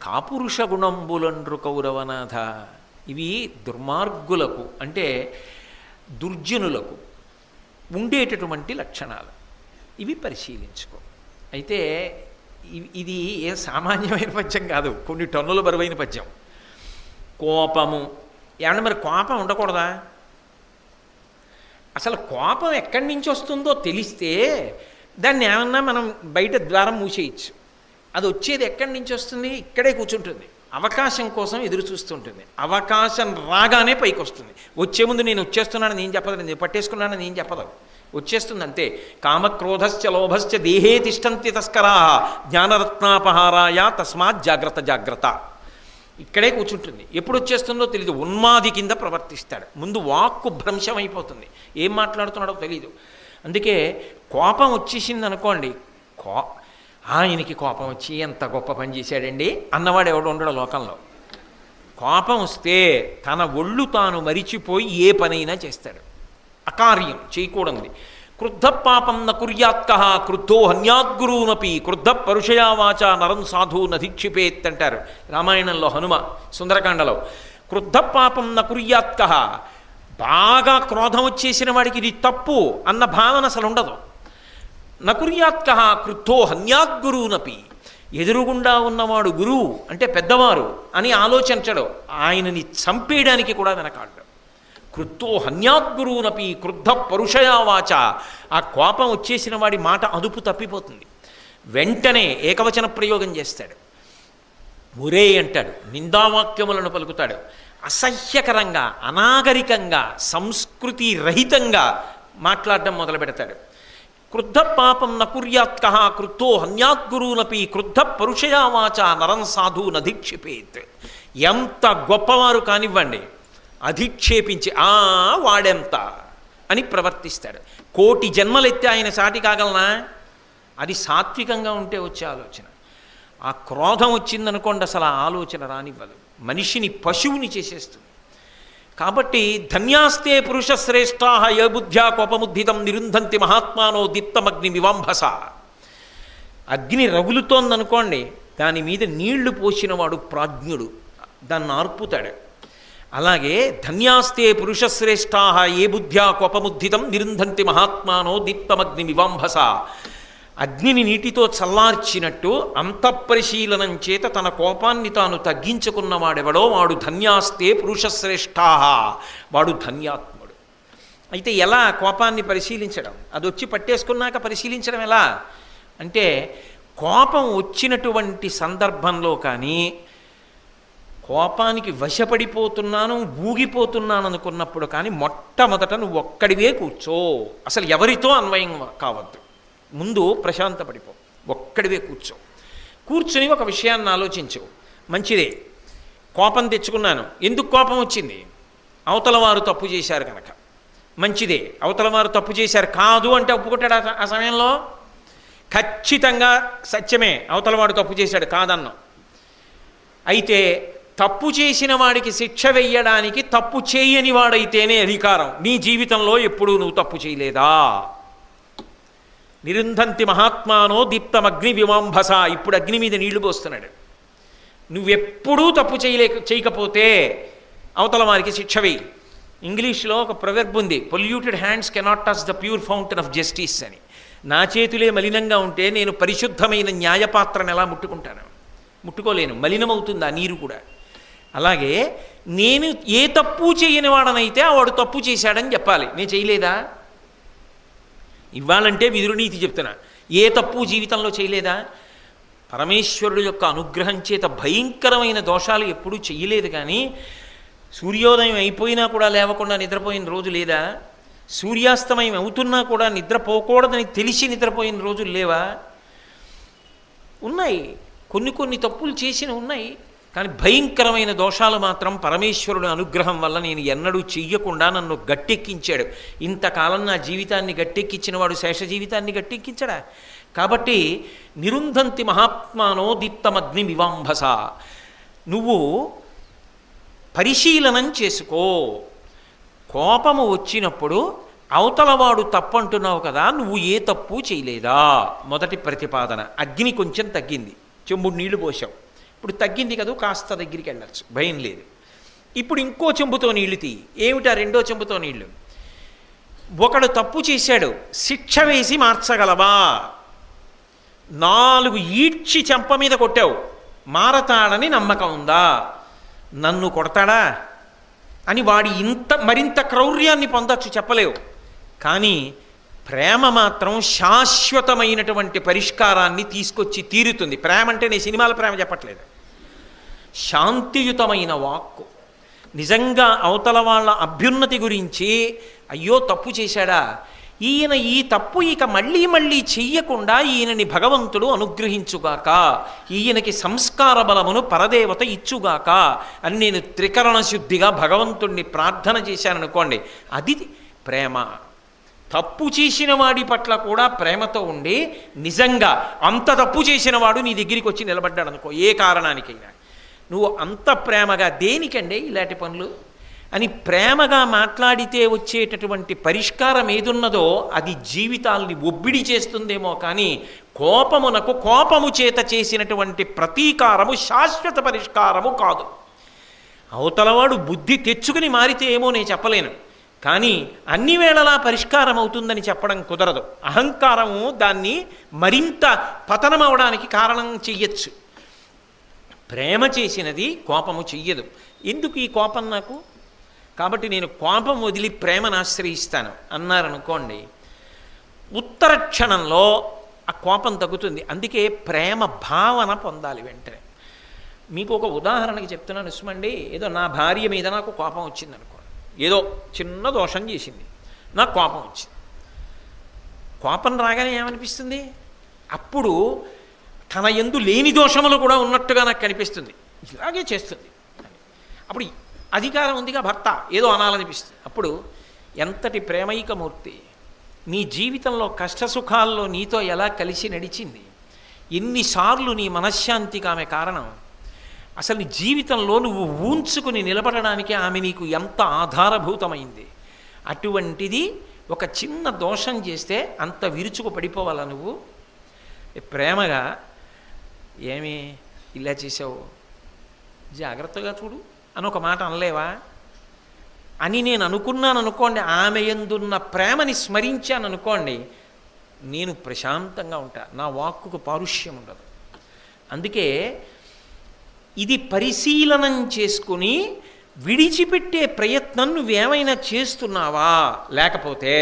కాపురుష గుణంబులండ్రు కౌరవనాథ. ఇవి దుర్మార్గులకు అంటే దుర్జనులకు ఉండేటటువంటి లక్షణాలు. ఇవి పరిశీలించుకో. అయితే ఇది ఏ సామాన్యమైన పద్యం కాదు, కొన్ని టన్నుల బరువైన పద్యం. కోపము ఏమన్నా మరి కోపం ఉండకూడదా? అసలు కోపం ఎక్కడి నుంచి వస్తుందో తెలిస్తే దాన్ని ఏమన్నా మనం బయట ద్వారం మూసేయచ్చు. అది వచ్చేది ఎక్కడి నుంచి వస్తుంది? ఇక్కడే కూర్చుంటుంది, అవకాశం కోసం ఎదురు చూస్తుంటుంది. అవకాశం రాగానే పైకి వస్తుంది. వచ్చే ముందు నేను వచ్చేస్తున్నానని నేను చెప్పదు, నేను పట్టేసుకున్నానని నేను చెప్పదు, వచ్చేస్తుంది అంతే. కామక్రోధశ్చ లోభశ్చ దేహే తిష్టంతి తస్కరా జ్ఞానరత్నాపహారాయ తస్మాత్ జాగ్రత్త జాగ్రత్త. ఇక్కడే కూర్చుంటుంది. ఎప్పుడు వచ్చేస్తుందో తెలియదు. ఉన్మాది కింద ప్రవర్తిస్తాడు. ముందు వాక్కు భ్రంశం అయిపోతుంది, ఏం మాట్లాడుతున్నాడో తెలీదు. అందుకే కోపం వచ్చేసింది అనుకోండి, ఆయనకి కోపం వచ్చి ఎంత గొప్ప పని చేశాడండి అన్నవాడు ఎవడు ఉండడు లోకంలో. కోపం వస్తే తన ఒళ్ళు తాను మరిచిపోయి ఏ పనైనా చేస్తాడు. అకార్యం చేయకూడదు. క్రుద్ధ పాపం న కుర్యాత్కః క్రుద్ధో హన్యాద్గురూనపి క్రుద్ధ పరుషయా వాచ నరం సాధు నధిక్షిపేత్ అంటారు రామాయణంలో హనుమ సుందరకాండలో. క్రుద్ధ పాపం న కుర్యాత్కః, బాగా క్రోధం వచ్చేసిన వాడికి ఇది తప్పు అన్న భావన అసలు ఉండదు. నకుర్యాత్కః క్రుద్ధో హన్యాద్గురూనపి, ఎదురుగుండా ఉన్నవాడు గురువు అంటే పెద్దవారు అని ఆలోచించడు, ఆయనని చంపేయడానికి కూడా వెనకాడు. క్రుద్ధో హన్యాద్గురూనపి క్రుద్ధ పరుషయా వాచ, ఆ కోపం వచ్చేసిన వాడి మాట అదుపు తప్పిపోతుంది. వెంటనే ఏకవచన ప్రయోగం చేస్తాడు, ఒరే అంటాడు, నిందావాక్యములను పలుకుతాడు, అసహ్యకరంగా అనాగరికంగా సంస్కృతి రహితంగా మాట్లాడడం మొదలు పెడతాడు. క్రుద్ధ పాపం న కుర్యాత్కః క్రుద్ధో హన్యాద్గురూనపి క్రుద్ధ పరుషయా వాచ నరం సాధు నధిక్షిపేత్. ఎంత గొప్పవారు కానివ్వండి, అధిక్షేపించి వాడెంత అని ప్రవర్తిస్తాడు. కోటి జన్మలెత్తి ఆయన సాటి కాగలనా? అది సాత్వికంగా ఉంటే వచ్చే ఆలోచన. ఆ క్రోధం వచ్చిందనుకోండి అసలు ఆ ఆలోచన రానివ్వదు, మనిషిని పశువుని చేసేస్తుంది. కాబట్టి ధన్యాస్తే పురుష శ్రేష్టా ఏ బుద్ధ్యా కోపముద్ధితం నిరుంధంతి మహాత్మానో దీప్తమగ్ని వివాంభస. అగ్ని రగులుతోందనుకోండి, దాని మీద నీళ్లు పోసినవాడు ప్రాజ్ఞుడు, దాన్ని ఆర్పుతాడు. అలాగే ధన్యాస్తే పురుషశ్రేష్టా ఏ బుద్ధ్యా కోపముద్ధితం నిరుంధంతి మహాత్మానో దీప్తమగ్ని వివాంభస. అగ్నిని నీటితో చల్లార్చినట్టు అంతఃపరిశీలనం చేత తన కోపాన్ని తాను తగ్గించుకున్నవాడెవడో వాడు ధన్యాస్తే పురుషశ్రేష్టా, వాడు ధన్యాత్ముడు. అయితే ఎలా కోపాన్ని పరిశీలించడం? అది వచ్చి పట్టేసుకున్నాక పరిశీలించడం ఎలా అంటే, కోపం వచ్చినటువంటి సందర్భంలో కానీ కోపానికి వశపడిపోతున్నాను ఊగిపోతున్నాను అనుకున్నప్పుడు కానీ మొట్టమొదట నువ్వు ఒక్కడివే కూర్చో. అసలు ఎవరితో అన్వయం కావద్దు. ముందు ప్రశాంతపడిపో, ఒక్కడివే కూర్చో. కూర్చుని ఒక విషయాన్ని ఆలోచించు. మంచిదే. కోపం తెచ్చుకున్నాను. ఎందుకు కోపం వచ్చింది? అవతల వారు తప్పు చేశారు కనుక. మంచిదే, అవతల వారు తప్పు చేశారు. కాదు అంటే ఒప్పుకుంటాడు ఆ సమయంలో? ఖచ్చితంగా సత్యమే, అవతలవాడు తప్పు చేశాడు, కాదన్నాం. అయితే తప్పు చేసిన వాడికి శిక్ష వెయ్యడానికి తప్పు చేయని వాడైతేనే అధికారం. నీ జీవితంలో ఎప్పుడూ నువ్వు తప్పు చేయలేదా? నిరుంధంతి మహాత్మానో దీప్తమగ్ని విమాంభస. ఇప్పుడు అగ్ని మీద నీళ్లు పోస్తున్నాడు. నువ్వెప్పుడూ తప్పు చేయకపోతే అవతల వారికి శిక్ష వెయ్యి. ఇంగ్లీష్లో ఒక ప్రొవెర్బ్ ఉంది, polluted hands cannot touch the pure fountain of justice అని. నా చేతులే మలినంగా ఉంటే నేను పరిశుద్ధమైన న్యాయపాత్రను ఎలా ముట్టుకుంటాను? ముట్టుకోలేను, మలినమవుతుంది ఆ నీరు కూడా. అలాగే నేను ఏ తప్పు చేయని వాడనైతే వాడు తప్పు చేశాడని చెప్పాలి. నేను చేయలేదా? ఇవ్వాలంటే విదురునీతి చెప్తున్నా. ఏ తప్పు జీవితంలో చేయలేదా? పరమేశ్వరుడు యొక్క అనుగ్రహం చేత భయంకరమైన దోషాలు ఎప్పుడూ చెయ్యలేదు. కానీ సూర్యోదయం అయిపోయినా కూడా లేవకుండా నిద్రపోయిన రోజు లేదా? సూర్యాస్తమయం అవుతున్నా కూడా నిద్రపోకూడదని తెలిసి నిద్రపోయిన రోజులు లేవా? ఉన్నాయి. కొన్ని తప్పులు చేసిన ఉన్నాయి. కానీ భయంకరమైన దోషాలు మాత్రం పరమేశ్వరుడు అనుగ్రహం వల్ల నేను ఎన్నడూ చెయ్యకుండా నన్ను గట్టెక్కించాడు. ఇంతకాలం నా జీవితాన్ని గట్టెక్కించిన వాడు శేష జీవితాన్ని గట్టెక్కించడా? కాబట్టి నిరుంధంతి మహాత్మానో దీప్తమగ్ని వివాంభస. నువ్వు పరిశీలనం చేసుకో. కోపము వచ్చినప్పుడు అవతలవాడు తప్పంటున్నావు కదా, నువ్వు ఏ తప్పు చేయలేదా? మొదటి ప్రతిపాదన. అగ్ని కొంచెం తగ్గింది, చెంబుడు నీళ్లు పోసావు, ఇప్పుడు తగ్గింది కదా, కాస్త దగ్గరికి వెళ్ళచ్చు, భయం లేదు. ఇప్పుడు ఇంకో చెంబుతో నీళ్లు తీ. ఏమిటా రెండో చెంబుతో నీళ్లు? ఒకడు తప్పు చేశాడు, శిక్ష వేసి మార్చగలవా? 4 ఈడ్చి చెంప మీద కొట్టావు, మారతాడని నమ్మకం ఉందా? నన్ను కొడతాడా అని వాడి మరింత క్రౌర్యాన్ని పొందొచ్చు, చెప్పలేవు. కానీ ప్రేమ మాత్రం శాశ్వతమైనటువంటి పరిష్కారాన్ని తీసుకొచ్చి తీరుతుంది. ప్రేమ అంటే నేను సినిమాల ప్రేమ చెప్పట్లేదు. శాంతియుతమైన వాక్కు. నిజంగా అవతల వాళ్ళ అభ్యున్నతి గురించి, అయ్యో తప్పు చేశాడా, ఈయన ఈ తప్పు ఇక మళ్ళీ మళ్ళీ చెయ్యకుండా ఈయనని భగవంతుడు అనుగ్రహించుగాక, ఈయనకి సంస్కార బలమును పరదేవత ఇచ్చుగాక అని నేను త్రికరణ శుద్ధిగా భగవంతుణ్ణి ప్రార్థన చేశాననుకోండి, అది ప్రేమ. తప్పు చేసిన వాడి పట్ల కూడా ప్రేమతో ఉండి, నిజంగా అంత తప్పు చేసిన వాడు నీ దగ్గరికి వచ్చి నిలబడ్డాడు అనుకో, ఏ కారణానికైనా, నువ్వు అంత ప్రేమగా దేనికండి ఇలాంటి పనులు అని ప్రేమగా మాట్లాడితే వచ్చేటటువంటి పరిష్కారం ఏదున్నదో అది జీవితాల్ని ఒబ్బిడి చేస్తుందేమో. కానీ కోపమునకు కోపము చేత చేసినటువంటి ప్రతీకారము శాశ్వత పరిష్కారము కాదు. అవతలవాడు బుద్ధి తెచ్చుకుని మారితే ఏమో నేను చెప్పలేను, కానీ అన్ని వేళలా పరిష్కారం అవుతుందని చెప్పడం కుదరదు. అహంకారము దాన్ని మరింత పతనం అవడానికి కారణం చెయ్యొచ్చు. ప్రేమ చేసినది కోపము చెయ్యదు. ఎందుకు ఈ కోపం నాకు? కాబట్టి నేను కోపం వదిలి ప్రేమను ఆశ్రయిస్తాను అన్నారనుకోండి, ఉత్తర క్షణంలో ఆ కోపం తగ్గుతుంది. అందుకే ప్రేమ భావన పొందాలి వెంటనే. మీకు ఒక ఉదాహరణకి చెప్తున్నాను సుమండి. ఏదో నా భార్య మీద నాకు కోపం వచ్చింది అనుకోండి, ఏదో చిన్న దోషం చేసింది, నాకు కోపం వచ్చింది. కోపం రాగానే ఏమనిపిస్తుంది? అప్పుడు తన యందు లేని దోషములు కూడా ఉన్నట్టుగా నాకు కనిపిస్తుంది, ఇలాగే చేస్తుంది. అప్పుడు అధికారం ఉందిగా భర్త, ఏదో అనాలనిపిస్తుంది. అప్పుడు ఎంతటి ప్రేమైకమూర్తి, నీ జీవితంలో కష్టసుఖాల్లో నీతో ఎలా కలిసి నడిచింది, ఎన్నిసార్లు నీ మనశ్శాంతికి ఆమె కారణం, అసలు నీ జీవితంలో నువ్వు ఊంచుకుని నిలబడడానికి ఆమె నీకు ఎంత ఆధారభూతమైంది. అటువంటిది ఒక చిన్న దోషం చేస్తే అంత విరుచుకు పడిపోవాలా నువ్వు? ప్రేమగా ఏమి ఇలా చేసావు, జాగ్రత్తగా చూడు అని ఒక మాట అనలేవా అని నేను అనుకున్నాను అనుకోండి, ఆమె యందున్న ప్రేమని స్మరించాను అనుకోండి, నేను ప్రశాంతంగా ఉంటా, నా వాక్కుకు పారుష్యం ఉండదు. అందుకే ఇది పరిశీలనం చేసుకుని విడిచిపెట్టే ప్రయత్నం నువ్వేమైనా చేస్తున్నావా? లేకపోతే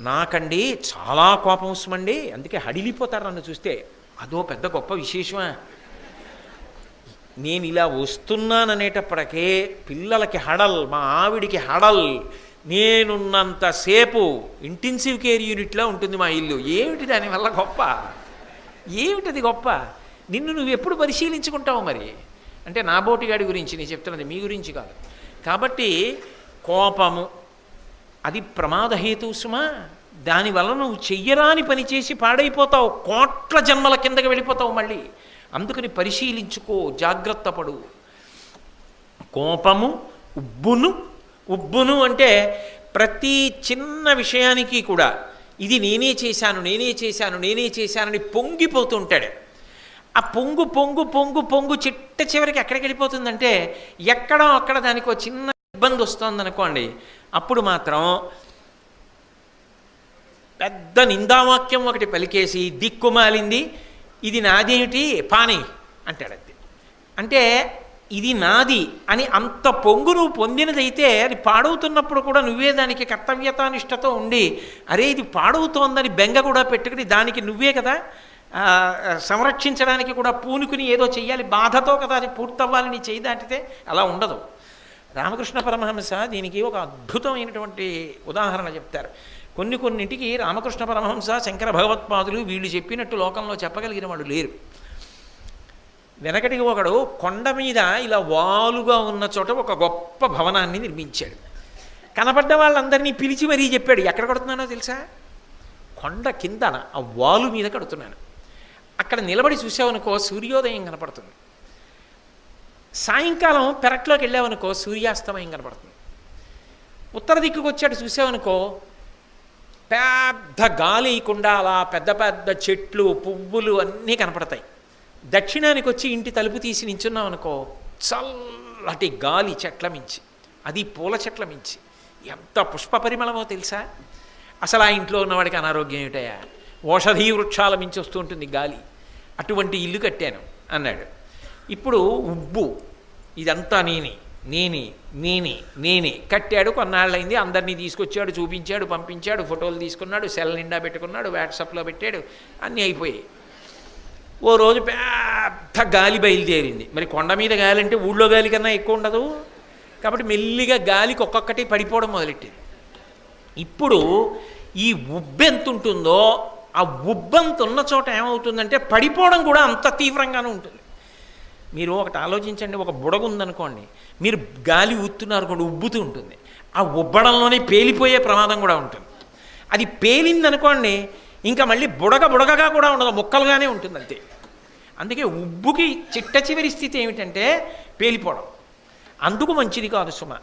నాకండి చాలా కోపం వస్తుందండి, అందుకే హడిలిపోతారు నన్ను చూస్తే, అదో పెద్ద గొప్ప విశేషమా? నేను ఇలా వస్తున్నాననేటప్పటికే పిల్లలకి హడల్, మా ఆవిడికి హడల్, నేనున్నంతసేపు ఇంటెన్సివ్ కేర్ యూనిట్లో ఉంటుంది మా ఇల్లు. ఏమిటి దానివల్ల గొప్ప? ఏమిటది గొప్ప? నిన్ను నువ్వు ఎప్పుడు పరిశీలించుకుంటావు? మరి అంటే నాబోటిగాడి గురించి నేను చెప్తున్నది, మీ గురించి కాదు. కాబట్టి కోపము అది ప్రమాదహేతు సుమా. దానివల్ల నువ్వు చెయ్యరాని పని చేసి పాడైపోతావు, కోట్ల జన్మల కిందకి వెళ్ళిపోతావు మళ్ళీ. అందుకని పరిశీలించుకో, జాగ్రత్త పడు. కోపము ఉబ్బును అంటే ప్రతి చిన్న విషయానికి కూడా ఇది నేనే చేశానని పొంగిపోతూ ఉంటాడు. ఆ పొంగు పొంగు పొంగు పొంగు చిట్ట చివరికి ఎక్కడికి వెళ్ళిపోతుందంటే ఎక్కడో అక్కడ దానికి ఒక చిన్న ఇబ్బంది వస్తుందనుకోండి, అప్పుడు మాత్రం పెద్ద నిందావాక్యం ఒకటి పలికేసి దిక్కుమాలింది, ఇది నాదేమిటి పాని అంటాడు. అది అంటే ఇది నాది అని అంత పొంగు నువ్వు పొందినదైతే అది పాడవుతున్నప్పుడు కూడా నువ్వే దానికి కర్తవ్యతానిష్టతో ఉండి అరే ఇది పాడవుతోందని బెంగ కూడా పెట్టుకుని దానికి నువ్వే కదా సంరక్షించడానికి కూడా పూనుకుని ఏదో చెయ్యాలి, బాధతో కదా అది పూర్తవ్వాలి, నీ చేయి దాటితే అలా ఉండదు. రామకృష్ణ పరమహంస దీనికి ఒక అద్భుతమైనటువంటి ఉదాహరణ చెప్తారు. కొన్నింటికి రామకృష్ణ పరమహంస, శంకర భగవత్పాదులు వీళ్ళు చెప్పినట్టు లోకంలో చెప్పగలిగిన వాడు లేరు. వెనకటికి ఒకడు కొండ మీద ఇలా వాలుగా ఉన్న చోట ఒక గొప్ప భవనాన్ని నిర్మించాడు. కనపడ్డ వాళ్ళందరినీ పిలిచి మరీ చెప్పాడు, ఎక్కడ కడుతున్నానో తెలుసా, కొండ కిందన ఆ వాలు మీద కడుతున్నాను. అక్కడ నిలబడి చూసావనుకో సూర్యోదయం కనపడుతుంది, సాయంకాలం పెరట్లోకి వెళ్ళావనుకో సూర్యాస్తమయం కనపడుతుంది. ఉత్తర దిక్కుకు వచ్చాడు చూసావనుకో పెద్ద గాలి ఇయకుండా అలా పెద్ద పెద్ద చెట్లు పువ్వులు అన్నీ కనపడతాయి. దక్షిణానికి వచ్చి ఇంటి తలుపు తీసి నించున్నాం అనుకో చల్లటి గాలి చెట్ల మించి, అది పూల చెట్ల మించి ఎంత పుష్ప పరిమళమో తెలుసా. అసలు ఆ ఇంట్లో ఉన్నవాడికి అనారోగ్యం ఏమిటయా, ఓషధీ వృక్షాల మించి వస్తూ ఉంటుంది గాలి. అటువంటి ఇల్లు కట్టాను అన్నాడు. ఇప్పుడు ఉబ్బు ఇదంతా నేనే కట్టాడు. కొన్నాళ్ళైంది, అందరినీ తీసుకొచ్చాడు, చూపించాడు, పంపించాడు, ఫోటోలు తీసుకున్నాడు, సెల్ నిండా పెట్టుకున్నాడు, వాట్సాప్లో పెట్టాడు, అన్నీ అయిపోయాయి. ఓ రోజు పెద్ద గాలి బయలుదేరింది. మరి కొండ మీద గాలి అంటే ఊళ్ళో గాలి కన్నా ఎక్కువ ఉండదు కాబట్టి మెల్లిగా గాలికి ఒక్కొక్కటి పడిపోవడం మొదలెట్టింది. ఇప్పుడు ఈ ఉబ్బెంత ఉంటుందో ఆ ఉబ్బంత ఉన్న చోట ఏమవుతుందంటే పడిపోవడం కూడా అంత తీవ్రంగానే ఉంటుంది. మీరు ఒకటి ఆలోచించండి, ఒక బుడగ ఉందనుకోండి, మీరు గాలి ఊతున్నారు కూడా ఉబ్బుతూ ఉంటుంది, ఆ ఉబ్బడంలోనే పేలిపోయే ప్రమాదం కూడా ఉంటుంది. అది పేలిందనుకోండి ఇంకా మళ్ళీ బుడగగా కూడా ఉండదు, ముక్కలుగానే ఉంటుంది అంతే. అందుకే ఉబ్బుకి చిట్ట చివరి స్థితి ఏమిటంటే పేలిపోవడం. అందుకు మంచిది కాదు సుమ.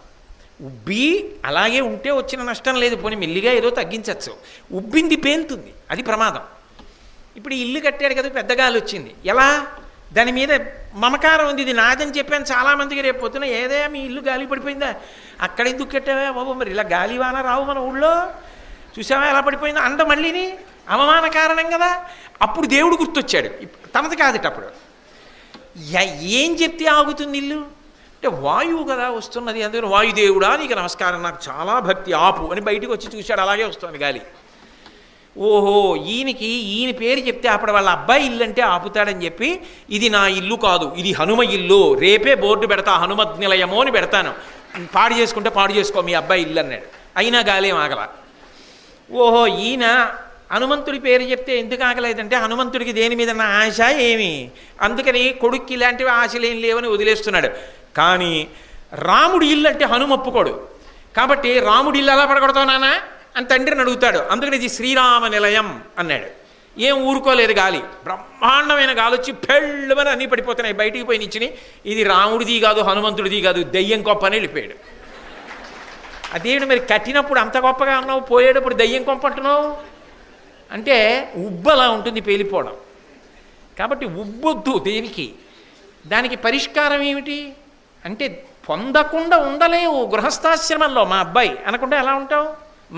ఉబ్బి అలాగే ఉంటే వచ్చిన నష్టం లేదు, పోనీ మెల్లిగా ఏదో తగ్గించవచ్చు. ఉబ్బింది పేలుతుంది, అది ప్రమాదం. ఇప్పుడు ఇల్లు కట్టాడు కదా, పెద్ద గాలి వచ్చింది, ఎలా దాని మీద మమకారం ఉంది, ఇది నాదని చెప్పాను చాలామందికి. రేపు పొద్దున ఏదే మీ ఇల్లు గాలి పడిపోయిందా, అక్కడ ఎందుకు కట్టావా బాబు, మరి ఇలా గాలి వాన రావు మన ఊళ్ళో, చూసావా ఎలా పడిపోయిందో అంట, మళ్ళీని అవమాన కారణం కదా. అప్పుడు దేవుడు గుర్తొచ్చాడు, తనది కాదట. అప్పుడు ఏం చెప్తే ఆగుతుంది ఇల్లు అంటే వాయువు కదా వస్తున్నది, అందుకని వాయుదేవుడా నీకు నమస్కారం, నాకు చాలా భక్తి, ఆపు అని బయటకు వచ్చి చూశాడు, అలాగే వస్తుంది గాలి. ఓహో ఈయన పేరు చెప్తే అప్పుడు వాళ్ళ అబ్బాయి ఇల్లు అంటే ఆపుతాడని చెప్పి ఇది నా ఇల్లు కాదు, ఇది హనుమ ఇల్లు, రేపే బోర్డు పెడతా హనుమద్ నిలయమో అని పెడతాను, పాడు చేసుకుంటే పాడు చేసుకో మీ అబ్బాయి ఇల్లు అన్నాడు. అయినా గాలేం ఆగల. ఓహో ఈయన హనుమంతుడి పేరు చెప్తే ఎందుకు ఆగలేదంటే హనుమంతుడికి దేని మీద నా ఆశ ఏమి, అందుకని కొడుక్కి ఇలాంటివి ఆశలు ఏం లేవని వదిలేస్తున్నాడు. కానీ రాముడి ఇల్లు అంటే హనుమ ఒప్పుకోడు కాబట్టి రాముడి ఇల్లు ఎలా పడగొడతావు నాన్న అని తండ్రిని అడుగుతాడు. అందుకని ఇది శ్రీరామ నిలయం అన్నాడు. ఏం ఊరుకోలేదు గాలి, బ్రహ్మాండమైన గాలి వచ్చి పెళ్ళమని అన్నీ పడిపోతున్నాయి, బయటికి పోయి నిచ్చిని ఇది రాముడిది కాదు హనుమంతుడిది కాదు దెయ్యం గొప్ప అని వెళ్ళిపోయాడు. అదేంటి మరి కట్టినప్పుడు అంత గొప్పగా అన్నావు, పోయేటప్పుడు దెయ్యం కొంప అంటున్నావు అంటే ఉబ్బు అలా ఉంటుంది పేలిపోవడం. కాబట్టి ఉబ్బొద్దు దేనికి, దానికి పరిష్కారం ఏమిటి అంటే పొందకుండా ఉండలేవు. గృహస్థాశ్రమంలో మా అబ్బాయి అనకుండా ఎలా ఉంటావు,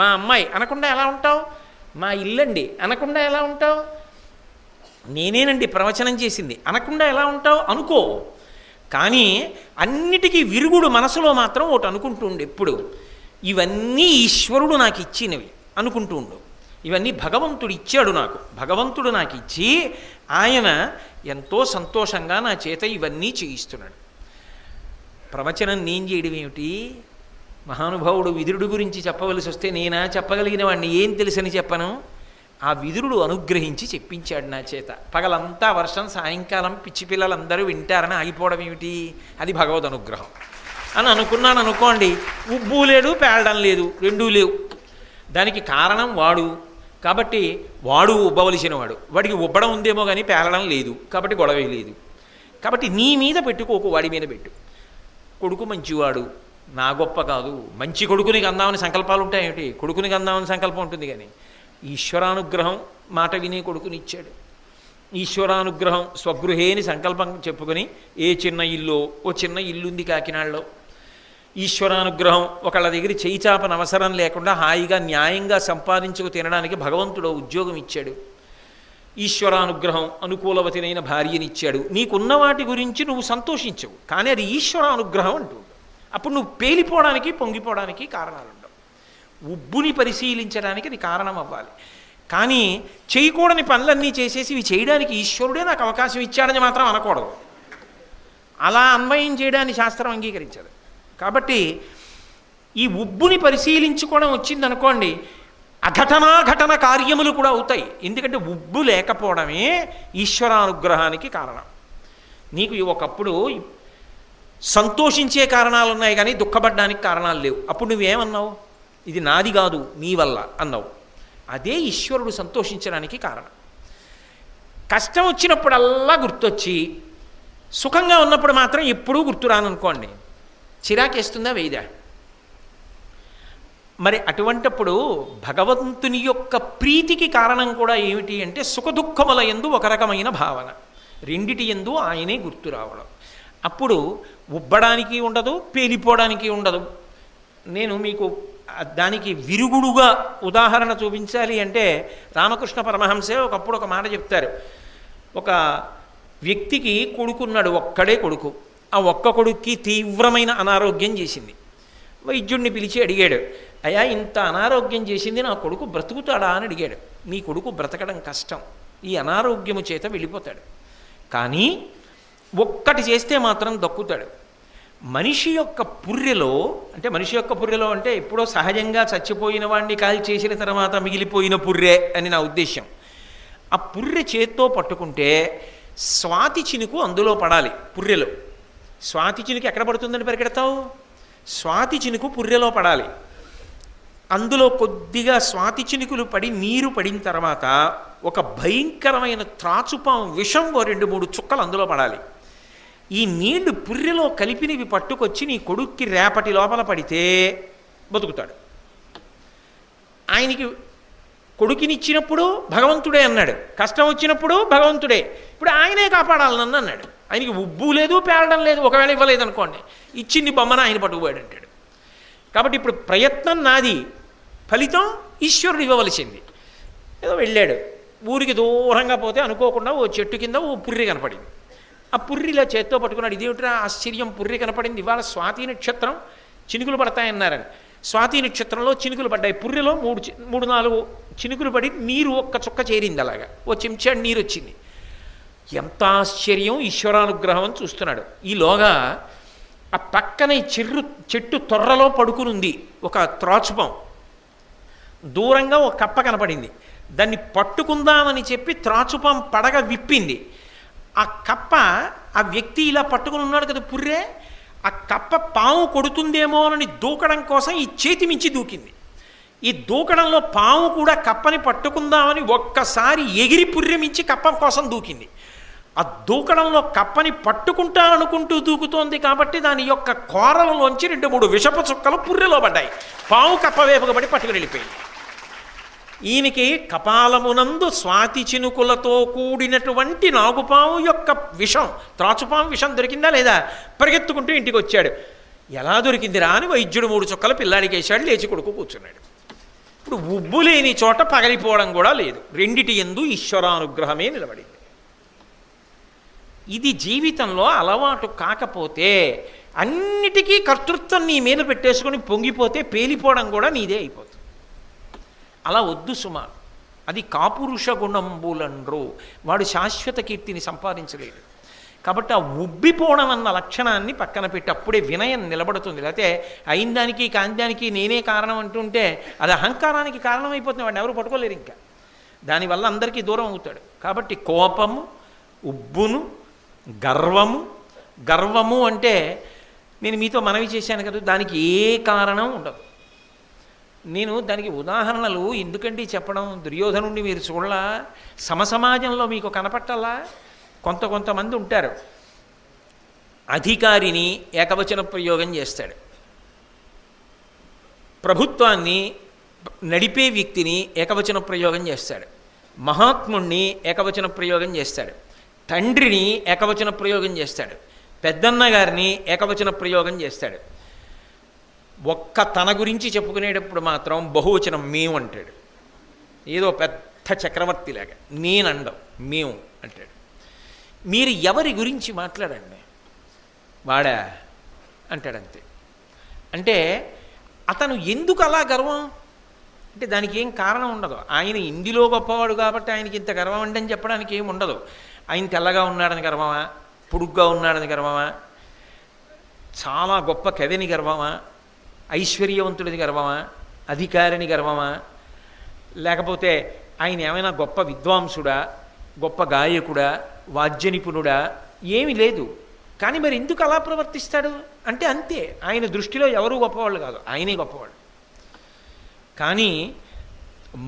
మా అమ్మాయి అనకుండా ఎలా ఉంటావు, మా ఇల్లండి అనకుండా ఎలా ఉంటావు, నేనేనండి ప్రవచనం చేసింది అనకుండా ఎలా ఉంటావు అనుకో. కానీ అన్నిటికీ విరుగుడు మనసులో మాత్రం ఒకటి అనుకుంటూ ఉండు ఎప్పుడు, ఇవన్నీ ఈశ్వరుడు నాకు ఇచ్చినవి అనుకుంటూ ఉండు, ఇవన్నీ భగవంతుడు ఇచ్చాడు నాకు, భగవంతుడు నాకు ఇచ్చి ఆయన ఎంతో సంతోషంగా నా చేత ఇవన్నీ చేయిస్తున్నాడు. ప్రవచనం నేను చేయడం ఏమిటి, మహానుభావుడు విదురుడు గురించి చెప్పవలసి వస్తే నేనా చెప్పగలిగిన వాడిని ఏం తెలుసని చెప్పను, ఆ విదురుడు అనుగ్రహించి చెప్పించాడు నా చేత. పగలంతా వర్షం, సాయంకాలం పిచ్చి పిల్లలందరూ వింటారని ఆగిపోవడం ఏమిటి? అది భగవద్ అనుగ్రహం అని అనుకున్నాను అనుకోండి. ఉబ్బు లేదు, పేలడం లేదు, రెండూ లేవు. దానికి కారణం వాడు. కాబట్టి వాడు ఉబ్బవలసిన వాడు. వాడికి ఉబ్బడం ఉందేమో కానీ పేలడం లేదు, కాబట్టి గొడవే లేదు. కాబట్టి నీ మీద పెట్టుకోకు, వాడి మీద పెట్టు. కొడుకు మంచివాడు, నా గొప్ప కాదు. మంచి కొడుకునికి అందామని సంకల్పాలు ఉంటాయేమిటి? కొడుకునికి అందామని సంకల్పం ఉంటుంది కానీ ఈశ్వరానుగ్రహం మాట వినే కొడుకునిచ్చాడు. ఈశ్వరానుగ్రహం స్వగృహేని సంకల్పం చెప్పుకొని ఏ చిన్న ఇల్లు, ఓ చిన్న ఇల్లుంది కాకినాడలో. ఈశ్వరానుగ్రహం ఒకళ్ళ దగ్గర చేయి చాపన అవసరం లేకుండా హాయిగా న్యాయంగా సంపాదించుకు తినడానికి భగవంతుడు ఉద్యోగం ఇచ్చాడు. ఈశ్వరానుగ్రహం అనుకూలవతినైన భార్యనిచ్చాడు. నీకున్న వాటి గురించి నువ్వు సంతోషించవు, కానీ అది ఈశ్వరానుగ్రహం అంటూ. అప్పుడు నువ్వు పేలిపోవడానికి, పొంగిపోవడానికి కారణాలు ఉండవు. ఉబ్బుని పరిశీలించడానికి అది కారణం అవ్వాలి. కానీ చేయకూడని పనులన్నీ చేసేసి ఇవి చేయడానికి ఈశ్వరుడే నాకు అవకాశం ఇచ్చాడని మాత్రం అనకూడదు. అలా అన్వయం చేయడాన్ని శాస్త్రం అంగీకరించదు. కాబట్టి ఈ ఉబ్బుని పరిశీలించుకోవడం వచ్చిందనుకోండి, అఘటనాఘటన కార్యములు కూడా అవుతాయి. ఎందుకంటే ఉబ్బు లేకపోవడమే ఈశ్వరానుగ్రహానికి కారణం. నీకు ఒకప్పుడు సంతోషించే కారణాలు ఉన్నాయి కానీ దుఃఖపడడానికి కారణాలు లేవు. అప్పుడు నువ్వేమన్నావు? ఇది నాది కాదు, నీ వల్ల అన్నావు. అదే ఈశ్వరుడు సంతోషించడానికి కారణం. కష్టం వచ్చినప్పుడల్లా గుర్తొచ్చి, సుఖంగా ఉన్నప్పుడు మాత్రం ఎప్పుడూ గుర్తురాననుకోండి, చిరాకేస్తుందా వేయదా? మరి అటువంటప్పుడు భగవంతుని యొక్క ప్రీతికి కారణం కూడా ఏమిటి అంటే సుఖదుఖముల యందు ఒక రకమైన భావన, రెండిటి యందు ఆయనే గుర్తు రావడం. అప్పుడు ఉబ్బడానికి ఉండదు, పేలిపోవడానికి ఉండదు. నేను మీకు దానికి విరుగుడుగా ఉదాహరణ చూపించాలి అంటే రామకృష్ణ పరమహంసే ఒకప్పుడు ఒక మాట చెప్తారు. ఒక వ్యక్తికి కొడుకున్నాడు, ఒక్కడే కొడుకు. ఆ ఒక్క కొడుక్కి తీవ్రమైన అనారోగ్యం చేసింది. వైద్యుడిని పిలిచి అడిగాడు, అయ్యా ఇంత అనారోగ్యం చేసింది, నా కొడుకు బ్రతుకుతాడా అని అడిగాడు. నీ కొడుకు బ్రతకడం కష్టం, ఈ అనారోగ్యము చేత వెళ్ళిపోతాడు, కానీ ఒక్కటి చేస్తే మాత్రం దక్కుతాడు. మనిషి యొక్క పుర్రెలో అంటే ఎప్పుడో సహజంగా చచ్చిపోయిన వాడిని కాల్ చేసిన తర్వాత మిగిలిపోయిన పుర్రె అని నా ఉద్దేశం. ఆ పుర్రె చేత్తో పట్టుకుంటే స్వాతి చినుకు అందులో పడాలి పుర్రెలో. స్వాతి చినుకు ఎక్కడ పడుతుందని పరిగెడతావు? స్వాతి చినుకు పుర్రెలో పడాలి. అందులో కొద్దిగా స్వాతి చినుకులు పడి నీరు పడిన తర్వాత ఒక భయంకరమైన త్రాచుపాం విషం 2-3 చుక్కలు అందులో పడాలి. ఈ నీళ్లు పుర్రెలో కలిపినవి పట్టుకొచ్చి నీ కొడుక్కి రేపటి లోపల పడితే బతుకుతాడు. ఆయనకి కొడుకునిచ్చినప్పుడు భగవంతుడే అన్నాడు, కష్టం వచ్చినప్పుడు భగవంతుడే, ఇప్పుడు ఆయనే కాపాడాలి నన్ను అన్నాడు. ఆయనకి ఉబ్బు లేదు, పేలడం లేదు. ఒకవేళ ఇవ్వలేదు అనుకోండి, ఇచ్చింది బొమ్మన ఆయన పట్టుకుపోయాడు అంటాడు. కాబట్టి ఇప్పుడు ప్రయత్నం నాది, ఫలితం ఈశ్వరుడు ఇవ్వవలసింది. ఏదో వెళ్ళాడు, ఊరికి దూరంగా పోతే అనుకోకుండా ఓ చెట్టు కింద ఓ పుర్రి కనపడింది. ఆ పుర్రిలో చేత్తో పట్టుకున్నాడు. ఇదేమిట్రా ఆశ్చర్యం, పుర్రి కనపడింది, ఇవాళ స్వాతి నక్షత్రం, చినుకులు పడతాయన్నారని. స్వాతి నక్షత్రంలో చినుకులు పడ్డాయి. పుర్రెలో 3-4 చినుకులు పడి నీరు ఒక్క చుక్క చేరింది. అలాగా ఓ చెంచాడు నీరు వచ్చింది. ఎంత ఆశ్చర్యం, ఈశ్వరానుగ్రహం అని చూస్తున్నాడు. ఈలోగా ఆ పక్కన చెట్టు తొర్రలో పడుకునుంది ఒక త్రాచుపం. దూరంగా ఒక కప్ప కనపడింది. దాన్ని పట్టుకుందామని చెప్పి త్రాచుపం పడగ విప్పింది. ఆ కప్ప, ఆ వ్యక్తి ఇలా పట్టుకుని ఉన్నాడు కదా పుర్రే, ఆ కప్ప పాము కొడుతుందేమో అని దూకడం కోసం ఈ చేతి మించి దూకింది. ఈ దూకడంలో పాము కూడా కప్పని పట్టుకుందామని ఒక్కసారి ఎగిరి పుర్రె మించి కప్ప కోసం దూకింది. ఆ దూకడంలో కప్పని పట్టుకుంటాననుకుంటూ దూకుతోంది కాబట్టి దాని యొక్క కోరలలోంచి 2-3 విషపు చుక్కలు పుర్రెలో పడ్డాయి. పాము కప్ప వేపుగా పడి పట్టుకుని వెళ్ళిపోయింది. ఈయనకి కపాలమునందు స్వాతి చినుకులతో కూడినటువంటి నాగుపాము యొక్క విషం, త్రాచుపాము విషం దొరికిందా లేదా? పరిగెత్తుకుంటూ ఇంటికి వచ్చాడు. ఎలా దొరికిందిరా అని వైద్యుడు 3 చుక్కలు పిల్లాడికి వేశాడు. లేచి కొడుకు కూర్చున్నాడు. ఇప్పుడు ఉబ్బు లేని చోట పగలిపోవడం కూడా లేదు. రెండిటి యందు ఈశ్వరానుగ్రహమే నిలబడింది. ఇది జీవితంలో అలవాటు కాకపోతే అన్నిటికీ కర్తృత్వం నీ మీద పెట్టేసుకొని పొంగిపోతే పేలిపోవడం కూడా నీదే అయిపోతుంది. అలా వద్దు సుమ. అది కాపురుష గుణంబులండ్రు. వాడు శాశ్వత కీర్తిని సంపాదించలేడు. కాబట్టి ఆ ఉబ్బిపోవడం అన్న లక్షణాన్ని పక్కన పెట్టి అప్పుడే వినయం నిలబడుతుంది. లేకపోతే అయిందానికి కాందానికి నేనే కారణం అంటుంటే అది అహంకారానికి కారణమైపోతుంది. వాడిని ఎవరు పట్టుకోలేరు. ఇంకా దానివల్ల అందరికీ దూరం అవుతాడు. కాబట్టి కోపము, ఉబ్బును, గర్వము. గర్వము అంటే నేను మీతో మనవి చేశాను కదా, దానికి ఏ కారణం ఉండదు. నేను దానికి ఉదాహరణలు ఎందుకండి చెప్పడం, దుర్యోధనుడిని మీరు చూడలా, సమసమాజంలో మీకు కనపట్టాలా. కొంతమంది ఉంటారు, అధికారిని ఏకవచన ప్రయోగం చేస్తాడు, ప్రభుత్వాన్ని నడిపే వ్యక్తిని ఏకవచన ప్రయోగం చేస్తాడు, మహాత్ముణ్ణి ఏకవచన ప్రయోగం చేస్తాడు, తండ్రిని ఏకవచన ప్రయోగం చేస్తాడు, పెద్దన్న గారిని ఏకవచన ప్రయోగం చేస్తాడు. ఒక్క తన గురించి చెప్పుకునేటప్పుడు మాత్రం బహువచనం మేము అంటాడు. ఏదో పెద్ద చక్రవర్తిలాగా నేనండం మేము అంటాడు. మీరు ఎవరి గురించి మాట్లాడండి, వాడా అంటాడంతే. అంటే అతను ఎందుకు అలా గర్వం అంటే దానికి ఏం కారణం ఉండదు. ఆయన ఇందులో గొప్పవాడు కాబట్టి ఆయనకి ఇంత గర్వం అంటే అని చెప్పడానికి ఏమి ఉండదు. ఆయన తెల్లగా ఉన్నాడని గర్వమా, పొడుగ్గా ఉన్నాడని గర్వమా, చాలా గొప్ప కవిని గర్వమా, ఐశ్వర్యవంతుడిని గర్వమా, అధికారిని గర్వమా, లేకపోతే ఆయన ఏమైనా గొప్ప విద్వాంసుడా, గొప్ప గాయకుడా, వాద్య నిపుణుడా, ఏమీ లేదు. కానీ మరి ఎందుకు అలా ప్రవర్తిస్తాడు అంటే అంతే, ఆయన దృష్టిలో ఎవరూ గొప్పవాళ్ళు కాదు, ఆయనే గొప్పవాళ్ళు. కానీ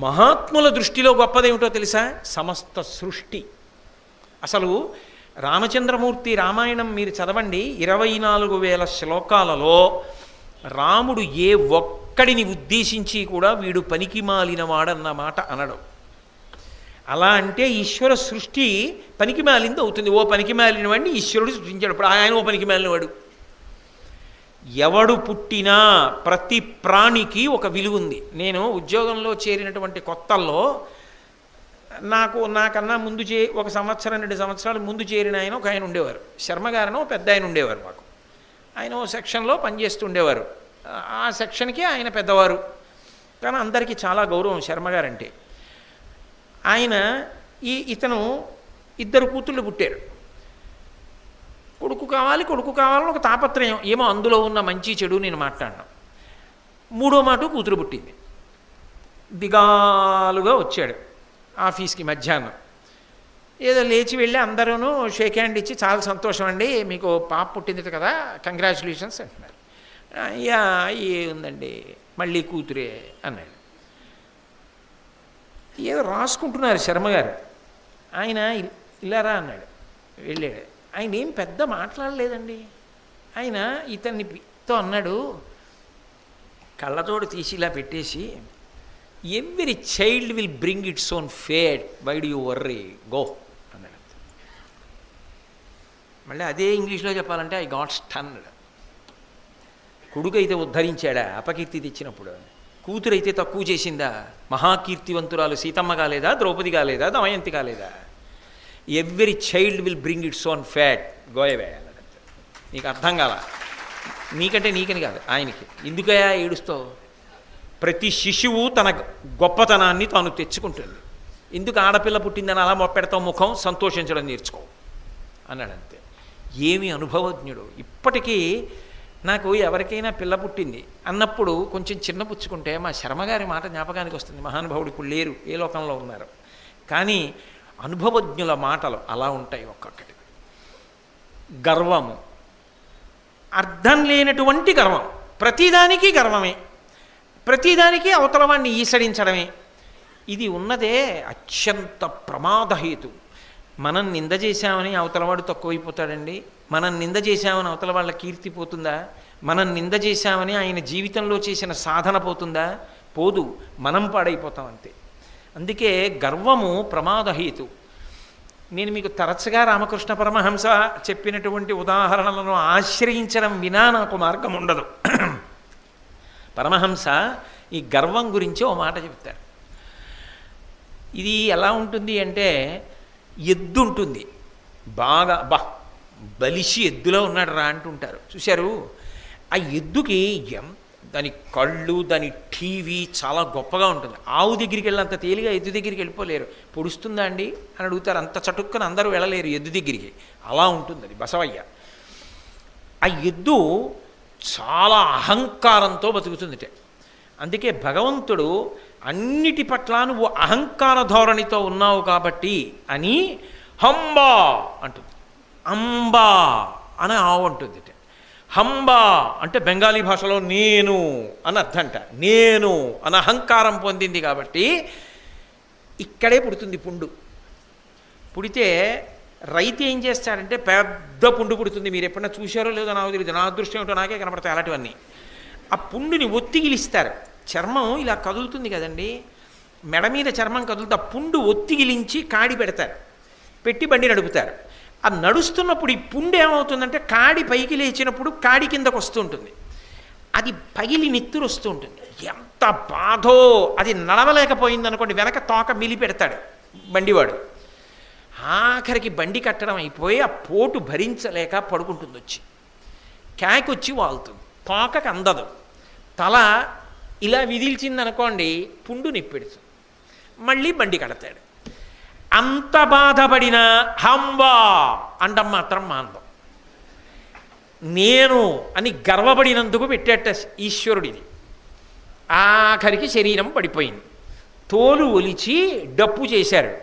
మహాత్ముల దృష్టిలో గొప్పదేమిటో తెలుసా, సమస్త సృష్టి. అసలు రామచంద్రమూర్తి రామాయణం మీరు చదవండి, 24,000 శ్లోకాలలో రాముడు ఏ ఒక్కడిని ఉద్దేశించి కూడా వీడు పనికి మాలినవాడన్న మాట అనడు. అలా అంటే ఈశ్వర సృష్టి పనికి మాలింది అవుతుంది. ఓ పనికి మాలిన వాడిని ఈశ్వరుడు సృష్టించాడు, ఇప్పుడు ఆయన ఓ పనికి మాలినవాడు. ఎవడు పుట్టినా ప్రతి ప్రాణికి ఒక విలువ ఉంది. నేను ఉద్యోగంలో చేరినటువంటి కొత్తల్లో నాకన్నా ముందు 1 సంవత్సరం 2 సంవత్సరాలు ముందు చేరిన ఆయన ఒక ఆయన ఉండేవారు, శర్మగారని ఒక పెద్ద ఆయన ఉండేవారు. మాకు ఆయన ఓ సెక్షన్లో పనిచేస్తుండేవారు. ఆ సెక్షన్కి ఆయన పెద్దవారు, కానీ అందరికీ చాలా గౌరవం శర్మగారంటే. ఆయన ఇతను 2 కూతుళ్ళు పుట్టారు. కొడుకు కావాలని ఒక తాపత్రయం, ఏమో అందులో ఉన్న మంచి చెడు నేను మాట్లాడినా. 3వ మాట కూతురు పుట్టింది. దిగాలుగా వచ్చాడు ఆఫీస్కి మధ్యాహ్నం. ఏదో లేచి వెళ్ళి అందరూ షేక్ హ్యాండ్ ఇచ్చి చాలా సంతోషం అండి మీకు పాప పుట్టింది కదా, కంగ్రాచులేషన్స్ అంటున్నారు. అయ్యా ఏముందండి మళ్ళీ కూతురే అన్నాడు. ఏదో రాసుకుంటున్నారు శర్మగారు. ఆయన ఇల్లారా అన్నాడు, వెళ్ళాడు. ఆయన ఏం పెద్ద మాట్లాడలేదండి. ఆయన ఇతన్నితో అన్నాడు, కళ్ళతోడు తీసి ఇలా పెట్టేసి, every child will bring its own fate, why do you worry, go అన్నాడు. మళ్ళీ అదే ఇంగ్లీష్లో చెప్పాలంటే ఐ గాట్ స్టన్డ్. కొడుకు అయితే ఉద్ధరించాడా అపకీర్తి తెచ్చినప్పుడు, కూతురైతే తక్కువ చేసిందా? మహాకీర్తివంతురాలు సీతమ్మ కాలేదా, ద్రౌపది కాలేదా, దమయంతి కాలేదా? Every child will bring its own fate, go away అన్నాడు. నీకు అర్థం కాల, నీకంటే నీకని కాదు ఆయనకి. ఎందుకయా ఏడుస్తావు? ప్రతి శిశువు తన గొప్పతనాన్ని తాను తెచ్చుకుంటుంది. ఎందుకు ఆడపిల్ల పుట్టిందని అలా మొప్పెడతావు ముఖం, సంతోషించడం నేర్చుకో అన్నాడంతే. ఏమి అనుభవజ్ఞుడు. ఇప్పటికీ నాకు ఎవరికైనా పిల్ల పుట్టింది అన్నప్పుడు కొంచెం చిన్నపుచ్చుకుంటే మా శర్మగారి మాట జ్ఞాపకానికి వస్తుంది. మహానుభావుడు ఇప్పుడు లేరు, ఏ లోకంలో ఉన్నారు. కానీ అనుభవజ్ఞుల మాటలు అలా ఉంటాయి ఒక్కొక్కటి. గర్వము, అర్థం లేనటువంటి గర్వం, ప్రతిదానికి గర్వమే, ప్రతిదానికి అవతల వాడిని ఈసడించడమే. ఇది ఉన్నదే అత్యంత ప్రమాదహేతు. మనం నింద చేశామని అవతలవాడు తక్కువైపోతాడండి. మనం నింద చేశామని అవతల వాళ్ళ కీర్తి పోతుందా? మనం నింద చేశామని ఆయన జీవితంలో చేసిన సాధన పోతుందా? పోదు, మనం పాడైపోతాం అంతే. అందుకే గర్వము ప్రమాదహేతు. నేను మీకు తరచుగా రామకృష్ణ పరమహంస చెప్పినటువంటి ఉదాహరణలను ఆశ్రయించడం వినా నాకు మార్గం ఉండదు. పరమహంస ఈ గర్వం గురించి ఓ మాట చెప్తారు. ఇది ఎలా ఉంటుంది అంటే, ఎద్దు ఉంటుంది, బాగా బలిసి ఎద్దులో ఉన్నాడు రా అంటుంటారు చూశారు. ఆ ఎద్దుకి దాని కళ్ళు, దాని టీవీ చాలా గొప్పగా ఉంటుంది. ఆవు దగ్గరికి వెళ్ళినంత తేలిగా ఎద్దు దగ్గరికి వెళ్ళిపోలేరు. పొడుస్తుందా అండి అని అడుగుతారు. అంత చటుక్కుని అందరూ వెళ్ళలేరు ఎద్దు దగ్గరికి. అలా ఉంటుంది అది బసవయ్య. ఆ ఎద్దు చాలా అహంకారంతో బతుకుతుందిట. అందుకే భగవంతుడు అన్నిటి పట్ల నువ్వు అహంకార ధోరణితో ఉన్నావు కాబట్టి అని హంబా అంటుంది. అంబా అని ఆవు అంటుంది. హంబా అంటే బెంగాలీ భాషలో నేను అని అర్థంట. నేను అని అహంకారం పొందింది కాబట్టి ఇక్కడే పుడుతుంది పుండు. పుడితే రైతు ఏం చేస్తాడంటే పెద్ద పుండు పుడుతుంది. మీరు ఎప్పుడైనా చూశారో లేదో నాకు తెలియదు, నా అదృష్టం ఏమిటో నాకే కనపడతాయి అలాంటివన్నీ. ఆ పుండుని ఒత్తిగిలిస్తారు. చర్మం ఇలా కదులుతుంది కదండి, మెడ మీద చర్మం కదులుతా పుండు ఒత్తిగిలించి కాడి పెడతారు, పెట్టి బండి నడుపుతారు. అది నడుస్తున్నప్పుడు ఈ పుండు ఏమవుతుందంటే కాడి పైకి లేచినప్పుడు కాడి కిందకు వస్తుంటుంది, అది పగిలి నెత్తురు వస్తూ ఉంటుంది. ఎంత బాధో! అది నడవలేకపోయింది అనుకోండి, వెనక తోక మిలి పెడతాడు బండివాడు. ఆఖరికి బండి కట్టడం అయిపోయి ఆ పోటు భరించలేక పడుకుంటుంది, వచ్చి క్యాకొచ్చి వాళ్తుంది, తోకకు అందదు, తల ఇలా విదిల్చిందనుకోండి పుండు నిప్పెడుతుంది, మళ్ళీ బండి కడతాడు. అంత బాధపడిన హంబా అండం మాత్రం మాందం. నేను అని గర్వపడినందుకు పెట్టేట ఈశ్వరుడిది. ఆఖరికి శరీరం పడిపోయింది. తోలు ఒలిచి డప్పు చేశారు,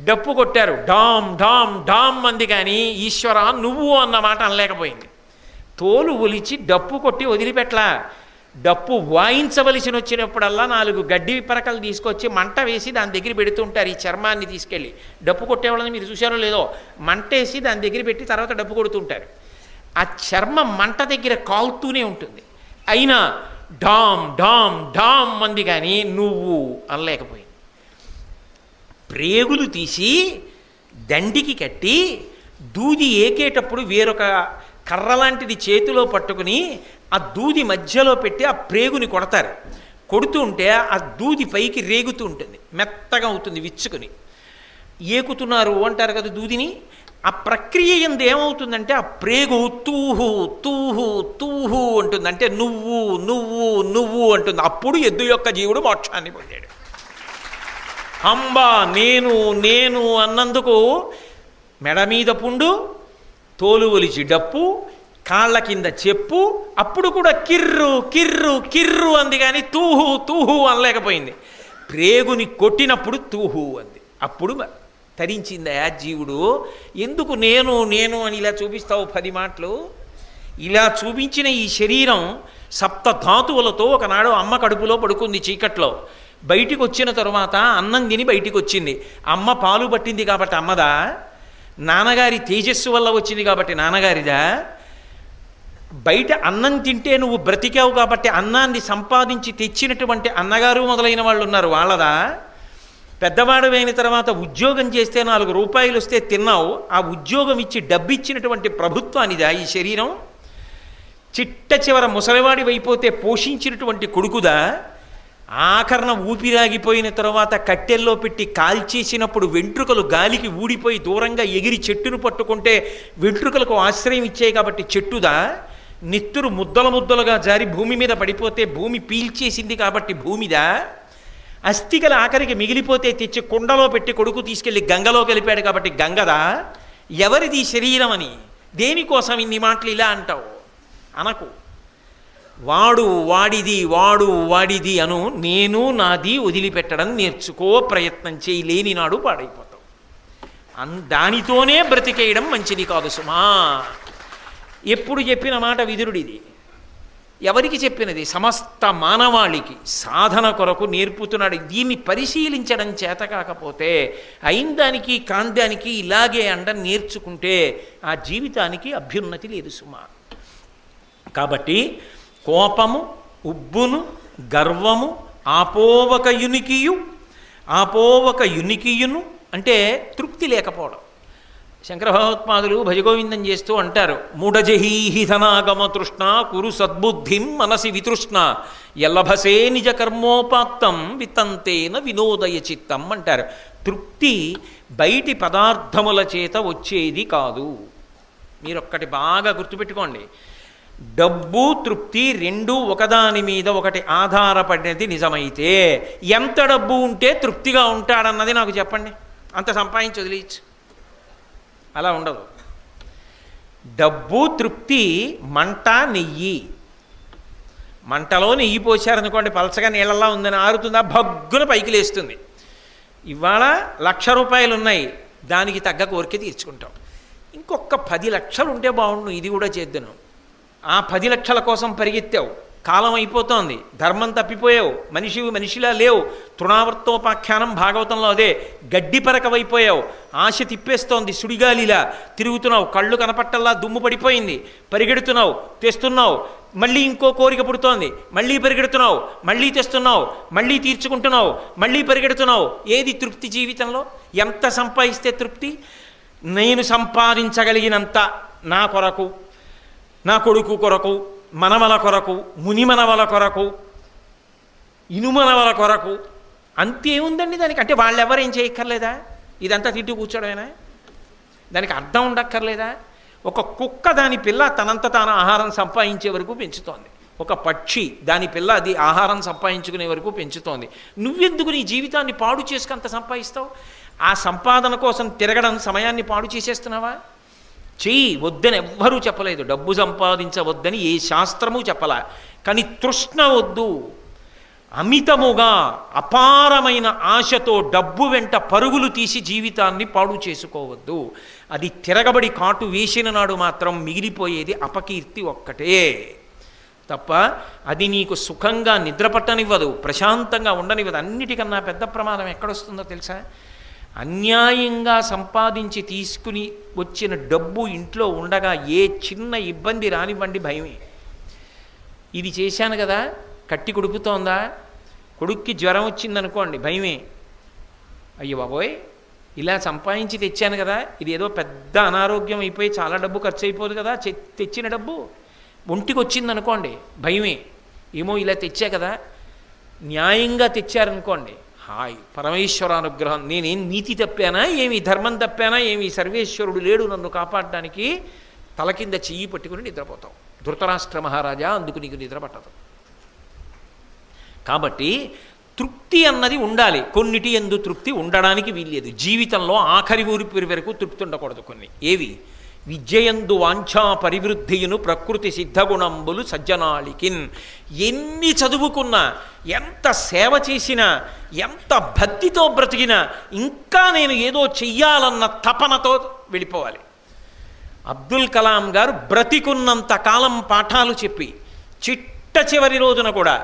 డప్పు కొట్టారు, డామ్ డామ్ డామ్ అంది, కానీ ఈశ్వర నువ్వు అన్న మాట అనలేకపోయింది. తోలు ఒలిచి డప్పు కొట్టి వదిలిపెట్టలా. డప్పు వాయించవలసి వచ్చినప్పుడల్లా 4 గడ్డి పరకలు తీసుకొచ్చి మంట వేసి దాని దగ్గర పెడుతుంటారు. ఈ చర్మాన్ని తీసుకెళ్ళి డప్పు కొట్టేవాళ్ళని మీరు చూశారో లేదో, మంటేసి దాని దగ్గర పెట్టి తర్వాత డప్పు కొడుతుంటారు. ఆ చర్మం మంట దగ్గర కాలుతూనే ఉంటుంది. అయినా డామ్ డామ్ డామ్ అంది, కానీ నువ్వు అనలేకపోయింది. ప్రేగులు తీసి దండికి కట్టి దూది ఏకేటప్పుడు వేరొక కర్ర లాంటిది చేతిలో పట్టుకుని ఆ దూది మధ్యలో పెట్టి ఆ ప్రేగుని కొడతారు. కొడుతూ ఉంటే ఆ దూది పైకి రేగుతూ ఉంటుంది, మెత్తగా అవుతుంది, విచ్చుకుని ఏకుతున్నారు అంటారు కదా దూదిని. ఆ ప్రక్రియ ఎందు ఏమవుతుందంటే ఆ ప్రేగు తూహు తూహు తూహు అంటుంది, అంటే నువ్వు నువ్వు నువ్వు అంటుంది. అప్పుడు ఎద్దు యొక్క జీవుడు మోక్షాన్ని పొందాడు. అంబా నేను నేను అన్నందుకు మెడ మీద పుండు, తోలు ఒలిచి డప్పు, కాళ్ళ కింద చెప్పు, అప్పుడు కూడా కిర్రు కిర్రు కిర్రు అంది, కానీ తూహు తూహు అనలేకపోయింది. ప్రేగుని కొట్టినప్పుడు తూహు అంది. అప్పుడు తరించింది ఆ జీవుడు. ఎందుకు నేను నేను అని ఇలా చూపిస్తావు 10 మాటలు? ఇలా చూపించిన ఈ శరీరం 7 ధాతువులతో ఒకనాడు అమ్మ కడుపులో పడుకుంది చీకట్లో. బయటికి వచ్చిన తరువాత అన్నం తిని బయటికి వచ్చింది. అమ్మ పాలు పట్టింది కాబట్టి అమ్మదా? నాన్నగారి తేజస్సు వల్ల వచ్చింది కాబట్టి నాన్నగారిదా? బయట అన్నం తింటే నువ్వు బ్రతికావు కాబట్టి అన్నాన్ని సంపాదించి తెచ్చినటువంటి అన్నగారు మొదలైన వాళ్ళు ఉన్నారు, వాళ్ళదా? పెద్దవాడు అయిన తర్వాత ఉద్యోగం చేస్తే 4 రూపాయలు వస్తే తిన్నావు, ఆ ఉద్యోగం ఇచ్చి డబ్బిచ్చినటువంటి ప్రభుత్వానిదా ఈ శరీరం? చిట్ట చివర ముసలివాడి అయిపోతే పోషించినటువంటి కొడుకుదా? ఆఖరణ ఊపిరాగిపోయిన తర్వాత కట్టెల్లో పెట్టి కాల్చేసినప్పుడు వెంట్రుకలు గాలికి ఊడిపోయి దూరంగా ఎగిరి చెట్టును పట్టుకుంటే వెంట్రుకలకు ఆశ్రయం ఇచ్చాయి కాబట్టి చెట్టుదా? నెత్తురు ముద్దల ముద్దలుగా జారి భూమి మీద పడిపోతే భూమి పీల్చేసింది కాబట్టి భూమిదా? అస్థికల ఆఖరికి మిగిలిపోతే తెచ్చి కుండలో పెట్టి కొడుకు తీసుకెళ్ళి గంగలో కలిపాడు కాబట్టి గంగదా? ఎవరిది శరీరం అని? దేనికోసం ఇన్ని మాటలు ఇలా అంటావు? అనకు. వాడు వాడిది, వాడు వాడిది అను. నేను నాది వదిలిపెట్టడం నేర్చుకో, ప్రయత్నం చేయలేని నాడు పాడైపోతావు. దానితోనే బ్రతికేయడం మంచిది కాదు సుమా. ఎప్పుడు చెప్పిన మాట విదురుడిది. ఎవరికి చెప్పినది? సమస్త మానవాళికి సాధన కొరకు నేర్పుతున్నాడు. దీన్ని పరిశీలించడం చేత కాకపోతే అయిందానికి కాందానికి ఇలాగే అండం నేర్చుకుంటే ఆ జీవితానికి అభ్యున్నతి లేదు సుమా. కాబట్టి కోపము, ఉబ్బును, గర్వము, ఆపోవక యునికియును అంటే తృప్తి లేకపోవడం. శంకర భగవత్పాదులు భజగోవిందం చేస్తూ అంటారు, మూఢజహీహి ధనాగమ తృష్ణ కురు సద్బుద్ధిం మనసి వితృష్ణ ఎల్లభసే నిజ కర్మోపాత్తం వితంతేన వినోదయ చిత్తం అంటారు. తృప్తి బయటి పదార్థముల చేత వచ్చేది కాదు. మీరొక్కటి బాగా గుర్తుపెట్టుకోండి, డబ్బు తృప్తి రెండూ ఒకదాని మీద ఒకటి ఆధారపడినది నిజమైతే ఎంత డబ్బు ఉంటే తృప్తిగా ఉంటాడన్నది నాకు చెప్పండి. అంత సంపాదించి వదిలేయచ్చు. అలా ఉండదు. డబ్బు తృప్తి మంట నెయ్యి. మంటలో నెయ్యి పోసారనుకోండి, పలచగా నీళ్ళలా ఉందని ఆరుతుందా, భగ్గున పైకి లేస్తుంది. ఇవాళ 1,00,000 రూపాయలు ఉన్నాయి, దానికి తగ్గ కోరిక తీర్చుకుంటాం. ఇంకొక 10 లక్షలు ఉంటే బాగుండు, ఇది కూడా చేద్దాను. ఆ 10 లక్షల కోసం పరిగెత్తావు, కాలం అయిపోతోంది, ధర్మం తప్పిపోయావు, మనిషిలా లేవు. తృణావర్తోపాఖ్యానం భాగవతంలో అదే. గడ్డి పరకవైపోయావు, ఆశ తిప్పేస్తోంది, సుడిగాలిలా తిరుగుతున్నావు, కళ్ళు కనపట్టల్లా దుమ్ము పడిపోయింది, పరిగెడుతున్నావు, తెస్తున్నావు, మళ్ళీ ఇంకో కోరిక పుడుతోంది, మళ్ళీ పరిగెడుతున్నావు, మళ్ళీ తెస్తున్నావు, మళ్ళీ తీర్చుకుంటున్నావు, మళ్ళీ పరిగెడుతున్నావు. ఏది తృప్తి జీవితంలో? ఎంత సంపాదిస్తే తృప్తి? నేను సంపాదించగలిగినంత నా కొరకు, నా కొడుకు కొరకు, మనవల కొరకు, మునిమనవల కొరకు, ఇనుమనవల కొరకు, అంతేముందండి దానికి. అంటే వాళ్ళెవరేం చేయక్కర్లేదా? ఇదంతా తింటూ కూర్చోడమేనా? దానికి అర్థం ఉండక్కర్లేదా? ఒక కుక్క దాని పిల్ల తనంత తాను ఆహారం సంపాదించే వరకు పెంచుతోంది. ఒక పక్షి దాని పిల్ల అది ఆహారం సంపాదించుకునే వరకు పెంచుతోంది. నువ్వెందుకు నీ జీవితాన్ని పాడు చేసుకంత సంపాదిస్తావు? ఆ సంపాదన కోసం తిరగడం సమయాన్ని పాడు చేసేస్తున్నావా? చెయ్యి, వద్దని ఎవ్వరూ చెప్పలేదు. డబ్బు సంపాదించవద్దని ఏ శాస్త్రము చెప్పలా. కానీ తృష్ణ వద్దు. అమితముగా అపారమైన ఆశతో డబ్బు వెంట పరుగులు తీసి జీవితాన్ని పాడు చేసుకోవద్దు. అది తిరగబడి కాటు వేసిన నాడు మాత్రం మిగిలిపోయేది అపకీర్తి ఒక్కటే తప్ప అది నీకు సుఖంగా నిద్రపట్టనివ్వదు, ప్రశాంతంగా ఉండనివ్వదు. అన్నిటికన్నా పెద్ద ప్రమాదం ఎక్కడొస్తుందో తెలుసా? అన్యాయంగా సంపాదించి తీసుకుని వచ్చిన డబ్బు ఇంట్లో ఉండగా ఏ చిన్న ఇబ్బంది రానివ్వండి భయమే. ఇది చేశాను కదా, కట్టి కుడుపుతోందా, కొడుక్కి జ్వరం వచ్చిందనుకోండి భయమే. అయ్యో బాబోయ్, ఇలా సంపాదించి తెచ్చాను కదా, ఇది ఏదో పెద్ద అనారోగ్యం అయిపోయి చాలా డబ్బు ఖర్చు అయిపోదు కదా, తెచ్చిన డబ్బు ఒంటికి వచ్చిందనుకోండి భయమే. ఏమో ఇలా తెచ్చా కదా, న్యాయంగా తెచ్చారనుకోండి హాయ్, పరమేశ్వరానుగ్రహం. నేనేం నీతి తప్పానా ఏమి, ధర్మం తప్పానా ఏమి, సర్వేశ్వరుడు లేడు నన్ను కాపాడడానికి, తల కింద చెయ్యి పట్టుకుని నిద్రపోతావు. ధృతరాష్ట్ర మహారాజా, అందుకు నీకు నిద్ర పట్టదు. కాబట్టి తృప్తి అన్నది ఉండాలి. కొన్నిటి యందు తృప్తి ఉండడానికి వీల్లేదు. జీవితంలో ఆఖరి ఊరి వరకు తృప్తి ఉండకూడదు. కొన్ని ఏవి? విద్యయందు వాంఛా పరివృద్ధియును ప్రకృతి సిద్ధగుణంబులు సజ్జనాళికిన్. ఎన్ని చదువుకున్నా, ఎంత సేవ చేసినా, ఎంత భక్తితో బ్రతికినా ఇంకా నేను ఏదో చెయ్యాలన్న తపనతో వెళ్ళిపోవాలి. అబ్దుల్ కలాం గారు బ్రతికున్నంత కాలం పాఠాలు చెప్పి చిట్ట చివరి రోజున కూడా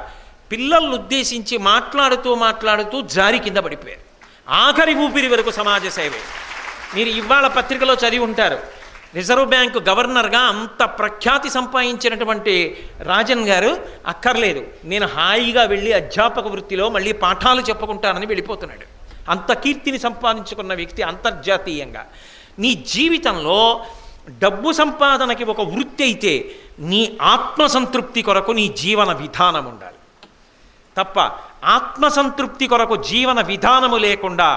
పిల్లలను ఉద్దేశించి మాట్లాడుతూ జారి కింద పడిపోయారు. ఆఖరి ఊపిరి వరకు సమాజ సేవే. మీరు ఇవాళ పత్రికలో చదివి ఉంటారు, రిజర్వ్ బ్యాంకు గవర్నర్గా అంత ప్రఖ్యాతి సంపాదించినటువంటి రాజన్ గారు అక్కర్లేదు, నేను హాయిగా వెళ్ళి అధ్యాపక వృత్తిలో మళ్ళీ పాఠాలు చెప్పుకుంటానని వెళ్ళిపోతున్నాడు. అంత కీర్తిని సంపాదించుకున్న వ్యక్తి అంతర్జాతీయంగా. నీ జీవితంలో డబ్బు సంపాదనకి ఒక వృత్తి అయితే నీ ఆత్మసంతృప్తి కొరకు నీ జీవన విధానం ఉండాలి తప్ప ఆత్మసంతృప్తి కొరకు జీవన విధానము లేకుండా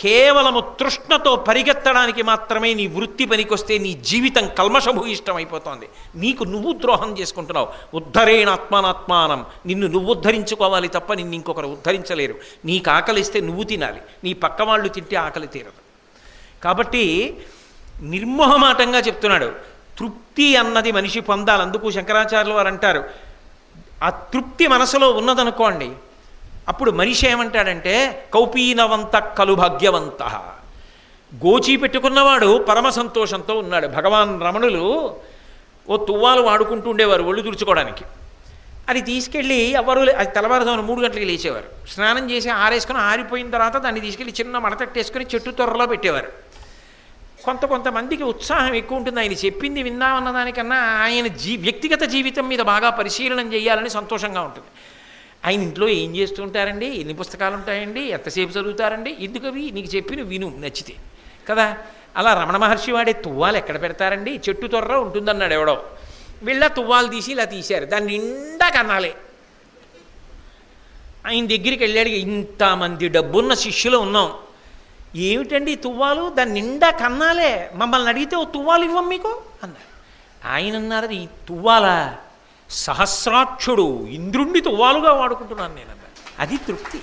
కేవలము తృష్ణతో పరిగెత్తడానికి మాత్రమే నీ వృత్తి పనికొస్తే నీ జీవితం కల్మషభూయిష్టం అయిపోతుంది. నీకు నువ్వు ద్రోహం చేసుకుంటున్నావు. ఉద్ధరేణ ఆత్మానాత్మానం. నిన్ను నువ్వు ఉద్ధరించుకోవాలి తప్ప నిన్ను ఇంకొకరు ఉద్ధరించలేరు. నీకు ఆకలిస్తే నువ్వు తినాలి, నీ పక్క వాళ్ళు తింటే ఆకలి తీరదు. కాబట్టి నిర్మోహమాటంగా చెప్తున్నాడు, తృప్తి అన్నది మనిషి పొందాలి. అందుకు శంకరాచార్యులు వారు అంటారు, ఆ తృప్తి మనసులో ఉన్నదనుకోండి, అప్పుడు మనిషి ఏమంటాడంటే కౌపీనవంత కలు భాగ్యవంత. గోచి పెట్టుకున్నవాడు పరమ సంతోషంతో ఉన్నాడు. భగవాన్ రమణులు ఓ తువ్వాలు వాడుకుంటూ ఉండేవారు ఒళ్ళు తుడుచుకోవడానికి. అది తీసుకెళ్ళి ఎవరు, అది తెల్లవారుజామున 3 గంటలకు లేచేవారు. స్నానం చేసి ఆరేసుకుని ఆరిపోయిన తర్వాత దాన్ని తీసుకెళ్ళి చిన్న మడతట్టేసుకుని చెట్టు తొర్రలో పెట్టేవారు. కొంతమందికి ఉత్సాహం ఎక్కువ ఉంటుంది. ఆయన చెప్పింది విందామన్న దానికన్నా ఆయన వ్యక్తిగత జీవితం మీద బాగా పరిశీలన చేయాలని సంతోషంగా ఉంటుంది. ఆయన ఇంట్లో ఏం చేస్తూ ఉంటారండి, ఎన్ని పుస్తకాలు ఉంటాయండి, ఎంతసేపు చదువుతారండి, ఎందుకవి నీకు చెప్పిన విను నచ్చితే కదా. అలా రమణ మహర్షి వాడే తువ్వాలు ఎక్కడ పెడతారండి, చెట్టు తొర్ర ఉంటుందన్నాడు ఎవడో. వీళ్ళ తువ్వాలు తీసి ఇలా తీశారు, దాన్ని నిండా కన్నాలే. ఆయన దగ్గరికి వెళ్ళాడు, ఇంతమంది డబ్బున్న శిష్యులు ఉన్నాం, ఏమిటండి తువ్వాలు, దాన్ని నిండా కన్నాలే, మమ్మల్ని అడిగితే ఓ తువ్వాలు ఇవ్వం మీకు అన్నారు. ఆయన అన్నారు, ఈ తువ్వాల సహస్రాక్షుడు ఇంద్రుణ్ణి తువ్వాలుగా వాడుకుంటున్నాను నేను అన్నారు. అది తృప్తి.